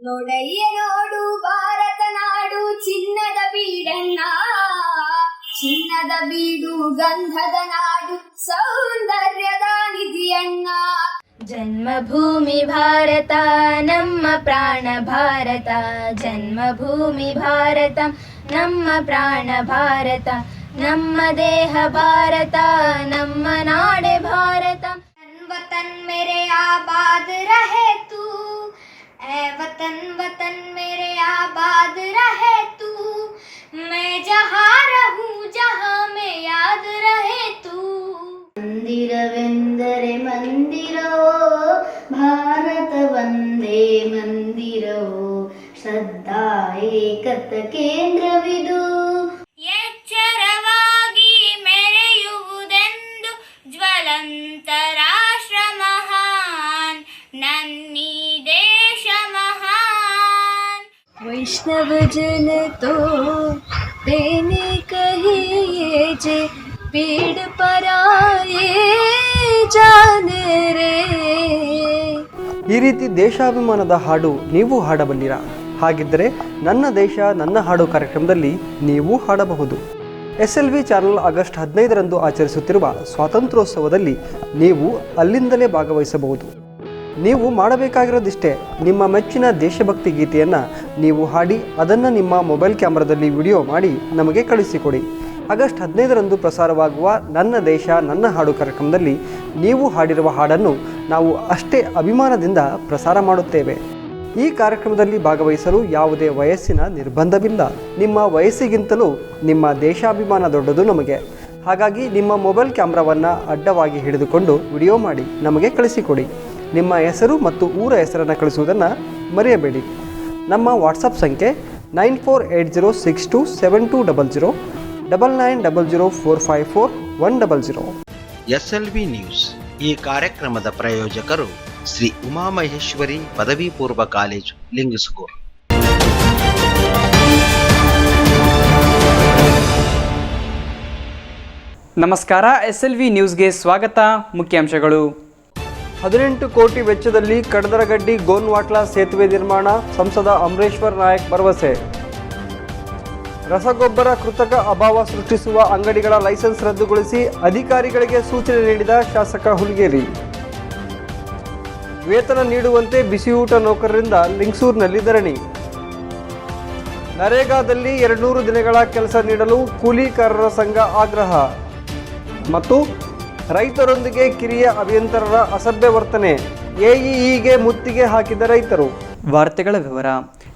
ನೋಡಯ್ಯ ನೋಡು ಭಾರತ ನಾಡು ಚಿನ್ನದ ಬೀಡಣ್ಣ, ಚಿನ್ನದ ಬೀಡು ಗಂಧದ ನಾಡು ಸೌಂದರ್ಯದ ನಿಧಿಯಣ್ಣ. ಜನ್ಮಭೂಮಿ ಭಾರತ ನಮ್ಮ ಪ್ರಾಣ ಭಾರತ, ಜನ್ಮಭೂಮಿ ಭಾರತ ನಮ್ಮ ಪ್ರಾಣ ಭಾರತ, ನಮ್ಮ ದೇಹ ಭಾರತ ನಮ್ಮ ನಾಡೆ ಭಾರತ. वतन मेरे आबाद रहे तू, ऐ वतन वतन मेरे आबाद रहे तू, मैं जहाँ रहूं जहाँ में याद रहे तू. ಮಂದಿರವೆಂದರೆ ಮಂದಿರವೋ ಭಾರತ ಒಂದೇ ಮಂದಿರವೋ, ಶ್ರದ್ಧಾ ಏಕತ ಕೇಂದ್ರವಿದು. ಎಚ್ಚರವಾಗಿ ಮೆರೆಯುವುದೆಂದು ಜ್ವಲಂತ ರಾಷ್ಟ್ರ ಮಹಾನ್, ನನ್ನೀ ದೇಶ ಮಹಾನ್. वैष्णव जन तो तेने कहिए जे, पीड़ पराए जाने रे. ಈ ರೀತಿ ದೇಶಾಭಿಮಾನದ ಹಾಡು ನೀವು ಹಾಡಬಲ್ಲಿರಾ? ಹಾಗಿದ್ದರೆ ನನ್ನ ದೇಶ ನನ್ನ ಹಾಡು ಕಾರ್ಯಕ್ರಮದಲ್ಲಿ ನೀವು ಹಾಡಬಹುದು. SLV ಚಾನಲ್ ಆಗಸ್ಟ್ 15ರಂದು ಆಚರಿಸುತ್ತಿರುವ ಸ್ವಾತಂತ್ರ್ಯೋತ್ಸವದಲ್ಲಿ ನೀವು ಅಲ್ಲಿಂದಲೇ ಭಾಗವಹಿಸಬಹುದು. ನೀವು ಮಾಡಬೇಕಾಗಿರೋದಿಷ್ಟೇ, ನಿಮ್ಮ ಮೆಚ್ಚಿನ ದೇಶಭಕ್ತಿ ಗೀತೆಯನ್ನು ನೀವು ಹಾಡಿ ಅದನ್ನು ನಿಮ್ಮ ಮೊಬೈಲ್ ಕ್ಯಾಮ್ರಾದಲ್ಲಿ ವಿಡಿಯೋ ಮಾಡಿ ನಮಗೆ ಕಳಿಸಿಕೊಡಿ. ಆಗಸ್ಟ್ 15ರಂದು ಪ್ರಸಾರವಾಗುವ ನನ್ನ ದೇಶ ನನ್ನ ಹಾಡು ಕಾರ್ಯಕ್ರಮದಲ್ಲಿ ನೀವು ಹಾಡಿರುವ ಹಾಡನ್ನು ನಾವು ಅಷ್ಟೇ ಅಭಿಮಾನದಿಂದ ಪ್ರಸಾರ ಮಾಡುತ್ತೇವೆ. ಈ ಕಾರ್ಯಕ್ರಮದಲ್ಲಿ ಭಾಗವಹಿಸಲು ಯಾವುದೇ ವಯಸ್ಸಿನ ನಿರ್ಬಂಧವಿಲ್ಲ. ನಿಮ್ಮ ವಯಸ್ಸಿಗಿಂತಲೂ ನಿಮ್ಮ ದೇಶಾಭಿಮಾನ ದೊಡ್ಡದು ನಮಗೆ. ಹಾಗಾಗಿ ನಿಮ್ಮ ಮೊಬೈಲ್ ಕ್ಯಾಮ್ರಾವನ್ನು ಅಡ್ಡವಾಗಿ ಹಿಡಿದುಕೊಂಡು ವಿಡಿಯೋ ಮಾಡಿ ನಮಗೆ ಕಳಿಸಿಕೊಡಿ. ನಿಮ್ಮ ಹೆಸರು ಮತ್ತು ಊರ ಹೆಸರನ್ನು ಕಳಿಸುವುದನ್ನು ಮರೆಯಬೇಡಿ. ನಮ್ಮ ವಾಟ್ಸಪ್ ಸಂಖ್ಯೆ 9480627200 9900454100. SLV news. ಈ ಕಾರ್ಯಕ್ರಮದ ಪ್ರಾಯೋಜಕರು ಶ್ರೀ ಉಮಾಮಹೇಶ್ವರಿ ಪದವಿ ಪೂರ್ವ ಕಾಲೇಜು, ಲಿಂಗಸ್ಕೂರು. ನಮಸ್ಕಾರ, SLV ನ್ಯೂಸ್ಗೆ ಸ್ವಾಗತ. ಮುಖ್ಯಾಂಶಗಳು: 18 ಕೋಟಿ ವೆಚ್ಚದಲ್ಲಿ ಕಡದರಗಡ್ಡಿ ಗೋನ್ವಾಟ್ಲಾ ಸೇತುವೆ ನಿರ್ಮಾಣ, ಸಂಸದ ಅಮರೇಶ್ವರ್ ನಾಯಕ್ ಭರವಸೆ. ರಸಗೊಬ್ಬರ ಕೃತಕ ಅಭಾವ ಸೃಷ್ಟಿಸುವ ಅಂಗಡಿಗಳ ಲೈಸೆನ್ಸ್ ರದ್ದುಗೊಳಿಸಿ ಅಧಿಕಾರಿಗಳಿಗೆ ಸೂಚನೆ ನೀಡಿದ ಶಾಸಕ ಹುಲಿಗೇರಿ. ವೇತನ ನೀಡುವಂತೆ ಬಿಸಿಯೂಟ ನೌಕರರಿಂದ ಲಿಂಗಸೂರಿನಲ್ಲಿ ಧರಣಿ. ನರೇಗಾದಲ್ಲಿ 200 ದಿನಗಳ ಕೆಲಸ ನೀಡಲು ಕೂಲಿಕಾರರ ಸಂಘ ಆಗ್ರಹ. ಮತ್ತು ರೈತರೊಂದಿಗೆ ಕಿರಿಯ ಅಭಿಯಂತರರ ಅಸಭ್ಯ ವರ್ತನೆ, ಎಇಇಗೆ ಮುತ್ತಿಗೆ ಹಾಕಿದ ರೈತರು. ವಾರ್ತೆಗಳ ವಿವರ.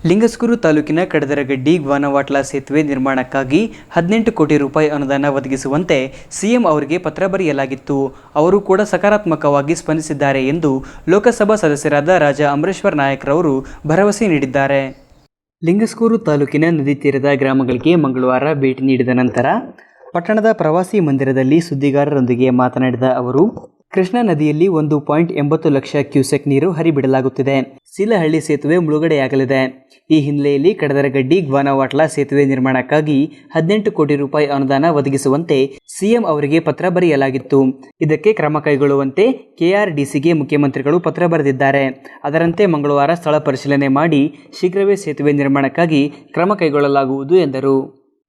ಲಿಂಗಸ್ಕೂರು ತಾಲೂಕಿನ ಕಡದರಗಡ್ಡಿ ಗೋನವಾಟ್ಲಾ ಸೇತುವೆ ನಿರ್ಮಾಣಕ್ಕಾಗಿ 18 ಕೋಟಿ ರೂಪಾಯಿ ಅನುದಾನ ಒದಗಿಸುವಂತೆ ಸಿಎಂ ಅವರಿಗೆ ಪತ್ರ ಬರೆಯಲಾಗಿತ್ತು. ಅವರು ಕೂಡ ಸಕಾರಾತ್ಮಕವಾಗಿ ಸ್ಪಂದಿಸಿದ್ದಾರೆ ಎಂದು ಲೋಕಸಭಾ ಸದಸ್ಯರಾದ ರಾಜಾ ಅಮರೇಶ್ವರ್ ನಾಯಕ್ ರವರು ಭರವಸೆ ನೀಡಿದ್ದಾರೆ. ಲಿಂಗಸ್ಕೂರು ತಾಲೂಕಿನ ನದಿ ತೀರದ ಗ್ರಾಮಗಳಿಗೆ ಮಂಗಳವಾರ ಭೇಟಿ ನೀಡಿದ ನಂತರ ಪಟ್ಟಣದ ಪ್ರವಾಸಿ ಮಂದಿರದಲ್ಲಿ ಸುದ್ದಿಗಾರರೊಂದಿಗೆ ಮಾತನಾಡಿದ ಅವರು, ಕೃಷ್ಣಾ ನದಿಯಲ್ಲಿ 1.80 ಲಕ್ಷ ಕ್ಯೂಸೆಕ್ ನೀರು ಹರಿಬಿಡಲಾಗುತ್ತಿದೆ. ಸೀಲಹಳ್ಳಿ ಸೇತುವೆ ಮುಳುಗಡೆಯಾಗಲಿದೆ. ಈ ಹಿನ್ನೆಲೆಯಲ್ಲಿ ಕಡದರಗಡ್ಡಿ ಗೋನವಾಟ್ಲಾ ಸೇತುವೆ ನಿರ್ಮಾಣಕ್ಕಾಗಿ 18 ಕೋಟಿ ರೂಪಾಯಿ ಅನುದಾನ ಒದಗಿಸುವಂತೆ ಸಿಎಂ ಅವರಿಗೆ ಪತ್ರ ಬರೆಯಲಾಗಿತ್ತು. ಇದಕ್ಕೆ ಕ್ರಮ ಕೈಗೊಳ್ಳುವಂತೆ ಕೆಆರ್ಡಿಸಿಗೆ ಮುಖ್ಯಮಂತ್ರಿಗಳು ಪತ್ರ ಬರೆದಿದ್ದಾರೆ. ಅದರಂತೆ ಮಂಗಳವಾರ ಸ್ಥಳ ಪರಿಶೀಲನೆ ಮಾಡಿ ಶೀಘ್ರವೇ ಸೇತುವೆ ನಿರ್ಮಾಣಕ್ಕಾಗಿ ಕ್ರಮ ಕೈಗೊಳ್ಳಲಾಗುವುದು ಎಂದರು.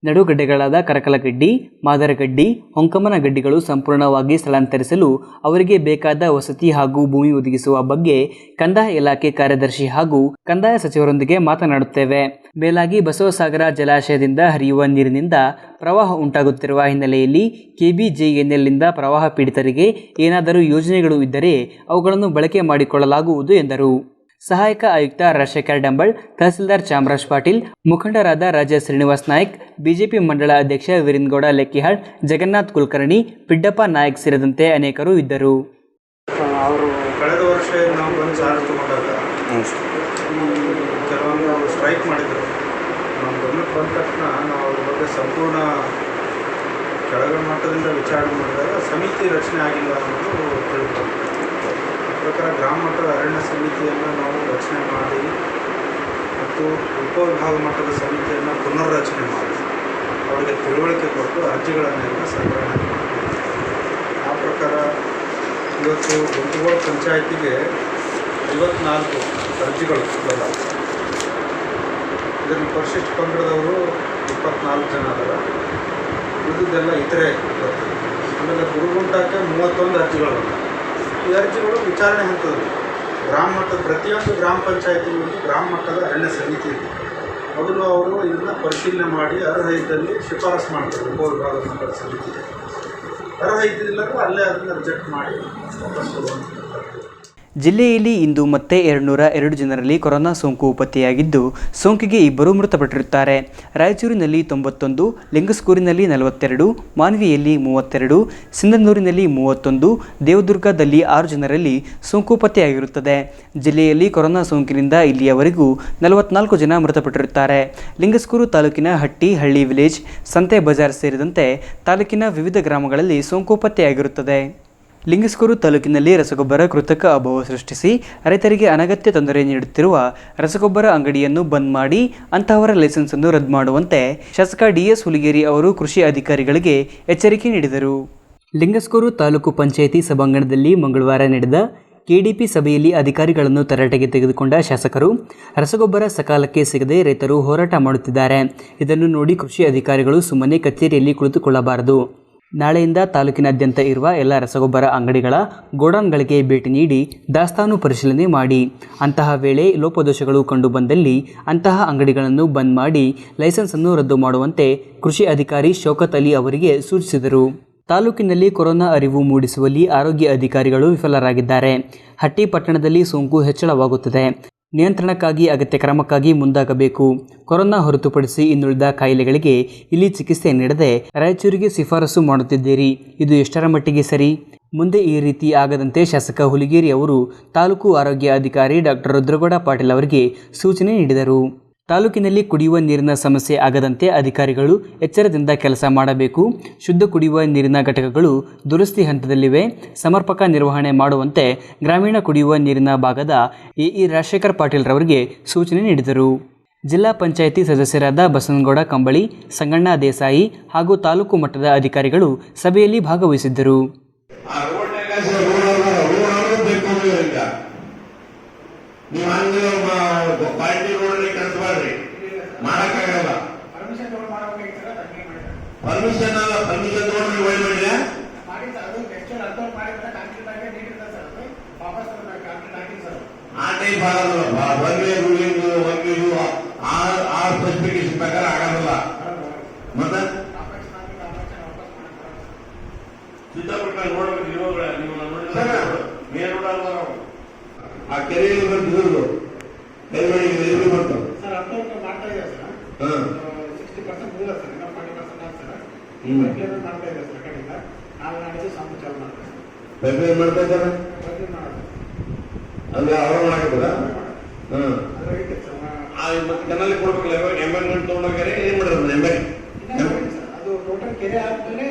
ನಡುಗಡ್ಡೆಗಳಾದ ಕರಕಲಗಡ್ಡಿ, ಮಾದರಗಡ್ಡಿ, ಹೊಂಕಮ್ಮನ ಗಡ್ಡಿಗಳು ಸಂಪೂರ್ಣವಾಗಿ ಸ್ಥಳಾಂತರಿಸಲು ಅವರಿಗೆ ಬೇಕಾದ ವಸತಿ ಹಾಗೂ ಭೂಮಿ ಒದಗಿಸುವ ಬಗ್ಗೆ ಕಂದಾಯ ಇಲಾಖೆ ಕಾರ್ಯದರ್ಶಿ ಹಾಗೂ ಕಂದಾಯ ಸಚಿವರೊಂದಿಗೆ ಮಾತನಾಡುತ್ತೇವೆ. ಮೇಲಾಗಿ ಬಸವಸಾಗರ ಜಲಾಶಯದಿಂದ ಹರಿಯುವ ನೀರಿನಿಂದ ಪ್ರವಾಹ ಉಂಟಾಗುತ್ತಿರುವ ಹಿನ್ನೆಲೆಯಲ್ಲಿ KBJNLನಿಂದ ಪ್ರವಾಹ ಪೀಡಿತರಿಗೆ ಏನಾದರೂ ಯೋಜನೆಗಳು ಇದ್ದರೆ ಅವುಗಳನ್ನು ಬಳಕೆ ಮಾಡಿಕೊಳ್ಳಲಾಗುವುದು ಎಂದರು. ಸಹಾಯಕ ಆಯುಕ್ತ ರಾಜಶೇಖರ್ ಡಂಬಳ್, ತಹಸೀಲ್ದಾರ್ ಚಾಮರಾಜ್ ಪಾಟೀಲ್, ಮುಖಂಡರಾದ ರಾಜಾ ಶ್ರೀನಿವಾಸ್ ನಾಯ್ಕ್, ಬಿಜೆಪಿ ಮಂಡಳ ಅಧ್ಯಕ್ಷ ವೀರೇಂದ್ರಗೌಡ ಲೆಕ್ಕಿಹಾಳ್, ಜಗನ್ನಾಥ್ ಕುಲಕರ್ಣಿ, ಪಿಡ್ಡಪ್ಪ ನಾಯ್ಕ್ ಸೇರಿದಂತೆ ಅನೇಕರು ಇದ್ದರು. ಅವರು ಕಳೆದ ವರ್ಷ ನಾವು ಬಂದು ಚಾರ್ಜ್ ತಗೊಂಡಾಗ ಕೆಲವೊಂದು ಸ್ಟ್ರೈಕ್ ಮಾಡಿದರು. ನಮ್ಮ ಗಮನಕ್ಕೆ ಬಂದ ತಕ್ಷಣ ನಾವು ಅದ್ರ ಬಗ್ಗೆ ಸಂಪೂರ್ಣ ಕೆಳಗಡೆ ಮಟ್ಟದಿಂದ ವಿಚಾರಣೆ ಮಾಡಿದಾಗ ಸಮಿತಿ ರಚನೆ ಆಗಿಲ್ಲ ಅನ್ನೋದು ತಿಳ್ಕೊಂಡು ಪ್ರಕಾರ ಗ್ರಾಮ ಮಟ್ಟದ ಅರಣ್ಯ ಸಮಿತಿಯನ್ನು ನಾವು ರಚನೆ ಮಾಡಿ ಮತ್ತು ಉಪವಿಭಾಗ ಮಟ್ಟದ ಸಮಿತಿಯನ್ನು ಪುನರ್ರಚನೆ ಮಾಡಿ ಅವರಿಗೆ ತಿಳುವಳಿಕೆ ಕೊಟ್ಟು ಅರ್ಜಿಗಳನ್ನೆಲ್ಲ ಸಂಗ್ರಹಣೆ ಮಾಡಿ ಆ ಪ್ರಕಾರ ಇವತ್ತು ಗುಂಪುಗೋಳ ಪಂಚಾಯತಿಗೆ 54 ಅರ್ಜಿಗಳು ಬಂದಾವೆ. ಇದರಲ್ಲಿ ಪರಿಶಿಷ್ಟ ಪಂಗಡದವರು 24 ಜನ ಅದಾರ. ಉಳಿದೆಲ್ಲ ಇತರೆ ಬರ್ತದೆ. ಆಮೇಲೆ ಗುರುಗುಂಟಕ್ಕೆ 31 ಅರ್ಜಿಗಳು ಬಂದ. ಈ ಅರ್ಜಿಗಳು ವಿಚಾರಣೆ ಹಂತದಲ್ಲಿ ಗ್ರಾಮ ಮಟ್ಟದ ಪ್ರತಿಯೊಂದು ಗ್ರಾಮ ಪಂಚಾಯತಿಗೂ ಗ್ರಾಮ ಮಟ್ಟದ ಅರಣ್ಯ ಸಮಿತಿ ಇದೆ. ಮೊದಲು ಅವರು ಇದನ್ನು ಪರಿಶೀಲನೆ ಮಾಡಿ ಅರ್ಹ ಇದ್ದಲ್ಲಿ ಶಿಫಾರಸು ಮಾಡ್ತಾರೆ. ಉಪವಿಭಾಗದ ಮಟ್ಟದ ಸಮಿತಿ ಅರ್ಹ ಇದ್ದಿಲ್ಲರೂ ಅಲ್ಲೇ ಅದನ್ನು ರಿಜೆಕ್ಟ್ ಮಾಡಿ ವಾಪಸ್ ಕೊಡುವಂಥ. ಜಿಲ್ಲೆಯಲ್ಲಿ ಇಂದು ಮತ್ತೆ 202 ಜನರಲ್ಲಿ ಕೊರೋನಾ ಸೋಂಕು ಪತ್ತೆಯಾಗಿದ್ದು, ಸೋಂಕಿಗೆ 2 ಮೃತಪಟ್ಟಿರುತ್ತಾರೆ. ರಾಯಚೂರಿನಲ್ಲಿ 91, ಲಿಂಗಸ್ಕೂರಿನಲ್ಲಿ 42, ಮಾನ್ವಿಯಲ್ಲಿ 32, ಸಿಂಧನೂರಿನಲ್ಲಿ 31, ದೇವದುರ್ಗದಲ್ಲಿ 6 ಜನರಲ್ಲಿ ಸೋಂಕು ಪತ್ತೆಯಾಗಿರುತ್ತದೆ. ಜಿಲ್ಲೆಯಲ್ಲಿ ಕೊರೋನಾ ಸೋಂಕಿನಿಂದ ಇಲ್ಲಿಯವರೆಗೂ 44 ಜನ ಮೃತಪಟ್ಟಿರುತ್ತಾರೆ. ಲಿಂಗಸ್ಕೂರು ತಾಲೂಕಿನ ಹಟ್ಟಿ, ಹಳ್ಳಿ ವಿಲೇಜ್, ಸಂತೆ ಬಜಾರ್ ಸೇರಿದಂತೆ ತಾಲೂಕಿನ ವಿವಿಧ ಗ್ರಾಮಗಳಲ್ಲಿ ಸೋಂಕು ಪತ್ತೆಯಾಗಿರುತ್ತದೆ. ಲಿಂಗಸ್ಕೂರು ತಾಲೂಕಿನಲ್ಲಿ ರಸಗೊಬ್ಬರ ಕೃತಕ ಅಭಾವ ಸೃಷ್ಟಿಸಿ ರೈತರಿಗೆ ಅನಗತ್ಯ ತೊಂದರೆ ನೀಡುತ್ತಿರುವ ರಸಗೊಬ್ಬರ ಅಂಗಡಿಯನ್ನು ಬಂದ್ ಮಾಡಿ ಅಂತಹವರ ಲೈಸೆನ್ಸನ್ನು ರದ್ದು ಮಾಡುವಂತೆ ಶಾಸಕ ಡಿಎಸ್ ಹುಲಿಗೇರಿ ಅವರು ಕೃಷಿ ಅಧಿಕಾರಿಗಳಿಗೆ ಎಚ್ಚರಿಕೆ ನೀಡಿದರು. ಲಿಂಗಸ್ಕೂರು ತಾಲೂಕು ಪಂಚಾಯಿತಿ ಸಭಾಂಗಣದಲ್ಲಿ ಮಂಗಳವಾರ ನಡೆದ ಕೆಡಿಪಿ ಸಭೆಯಲ್ಲಿ ಅಧಿಕಾರಿಗಳನ್ನು ತರಾಟೆಗೆ ತೆಗೆದುಕೊಂಡ ಶಾಸಕರು ರಸಗೊಬ್ಬರ ಸಕಾಲಕ್ಕೆ ಸಿಗದೆ ರೈತರು ಹೋರಾಟ ಮಾಡುತ್ತಿದ್ದಾರೆ. ಇದನ್ನು ನೋಡಿ ಕೃಷಿ ಅಧಿಕಾರಿಗಳು ಸುಮ್ಮನೆ ಕಚೇರಿಯಲ್ಲಿ ಕುಳಿತುಕೊಳ್ಳಬಾರದು. ನಾಳೆಯಿಂದ ತಾಲೂಕಿನಾದ್ಯಂತ ಇರುವ ಎಲ್ಲ ರಸಗೊಬ್ಬರ ಅಂಗಡಿಗಳ ಗೋಡೌನ್ಗಳಿಗೆ ಭೇಟಿ ನೀಡಿ ದಾಸ್ತಾನು ಪರಿಶೀಲನೆ ಮಾಡಿ. ಅಂತಹ ವೇಳೆ ಲೋಪದೋಷಗಳು ಕಂಡುಬಂದಲ್ಲಿ ಅಂತಹ ಅಂಗಡಿಗಳನ್ನು ಬಂದ್ ಮಾಡಿ ಲೈಸೆನ್ಸನ್ನು ರದ್ದು ಮಾಡುವಂತೆ ಕೃಷಿ ಅಧಿಕಾರಿ ಶೌಕತ್ ಅಲಿ ಅವರಿಗೆ ಸೂಚಿಸಿದರು. ತಾಲೂಕಿನಲ್ಲಿ ಕೊರೋನಾ ಅರಿವು ಮೂಡಿಸುವಲ್ಲಿ ಆರೋಗ್ಯ ಅಧಿಕಾರಿಗಳು ವಿಫಲರಾಗಿದ್ದಾರೆ. ಹಟ್ಟಿ ಪಟ್ಟಣದಲ್ಲಿ ಸೋಂಕು ಹೆಚ್ಚಳವಾಗುತ್ತದೆ. ನಿಯಂತ್ರಣಕ್ಕಾಗಿ ಅಗತ್ಯ ಕ್ರಮಕ್ಕಾಗಿ ಮುಂದಾಗಬೇಕು. ಕೊರೋನಾ ಹೊರತುಪಡಿಸಿ ಇನ್ನುಳಿದ ಕಾಯಿಲೆಗಳಿಗೆ ಇಲ್ಲಿ ಚಿಕಿತ್ಸೆ ನೀಡದೆ ರಾಯಚೂರಿಗೆ ಶಿಫಾರಸು ಮಾಡುತ್ತಿದ್ದೀರಿ. ಇದು ಎಷ್ಟರ ಮಟ್ಟಿಗೆ ಸರಿ? ಮುಂದೆ ಈ ರೀತಿ ಆಗದಂತೆ ಶಾಸಕ ಹುಲಿಗೇರಿ ಅವರು ತಾಲೂಕು ಆರೋಗ್ಯ ಅಧಿಕಾರಿ ಡಾಕ್ಟರ್ ರುದ್ರಗೌಡ ಪಾಟೀಲ್ ಅವರಿಗೆ ಸೂಚನೆ ನೀಡಿದರು. ತಾಲೂಕಿನಲ್ಲಿ ಕುಡಿಯುವ ನೀರಿನ ಸಮಸ್ಯೆ ಆಗದಂತೆ ಅಧಿಕಾರಿಗಳು ಎಚ್ಚರದಿಂದ ಕೆಲಸ ಮಾಡಬೇಕು. ಶುದ್ಧ ಕುಡಿಯುವ ನೀರಿನ ಘಟಕಗಳು ದುರಸ್ತಿ ಹಂತದಲ್ಲಿವೆ. ಸಮರ್ಪಕ ನಿರ್ವಹಣೆ ಮಾಡುವಂತೆ ಗ್ರಾಮೀಣ ಕುಡಿಯುವ ನೀರಿನ ಭಾಗದ ಎಇ ರಾಜಶೇಖರ್ ಪಾಟೀಲ್ ರವರಿಗೆ ಸೂಚನೆ ನೀಡಿದರು. ಜಿಲ್ಲಾ ಪಂಚಾಯಿತಿ ಸದಸ್ಯರಾದ ಬಸನಗೌಡ ಕಂಬಳಿ, ಸಂಗಣ್ಣ ದೇಸಾಯಿ ಹಾಗೂ ತಾಲೂಕು ಮಟ್ಟದ ಅಧಿಕಾರಿಗಳು ಸಭೆಯಲ್ಲಿ ಭಾಗವಹಿಸಿದ್ದರು. ಮಾಡಕ್ಕಾಗಲ್ಲ. ಪರ್ಮಿಷನ್ ಅಲ್ಲ, ಪರ್ಮಿಷನ್ ತಗೊಂಡ್ರೆ ಒಳ್ಳೆ ಮಾಡಿಲ್ಲ. ಆ ಟೈಪ್ ಆಗಲ್ಲ. ಒಂದೇ ರೂಲಿಂಗ್ ಒಂದು ಆ ಸ್ಪೆಸಿಫಿಕೇಶನ್ ಪ್ರಕಾರ ಆಗಲ್ಲ. ಮತ್ತೆ ಸಿದ್ದಾಪುರ ನೋಡ್ಬೇಕು. ನೀವು ಆ ಕೆರೆಯಲ್ಲಿ ಬಂದು ಕೈಮಣಿಗೆ ಬರ್ತಾವೆ. ಪೈಪ್ಲೈನ್ ಮಾಡ್ತಾ ಇದ್ದಾರೆ. ಅದು ಅವ್ರು ಮಾಡಾಕತ್ತದ. ಕೆನಲ್ಲಿ ಕೊಡ್ಬೇಕಲ್ಲ. ಇವಾಗ ಎಂಬೈನ್ಮೆಂಟ್ ತಗೊಂಡೋಗ್ಯಾರೆ. ಏನ್ ಮಾಡಿದ್ರು ಎಂಬೈ ಅದು ಟೋಟಲ್ ಕೆರೆ ಆದ್ಮೇಲೆ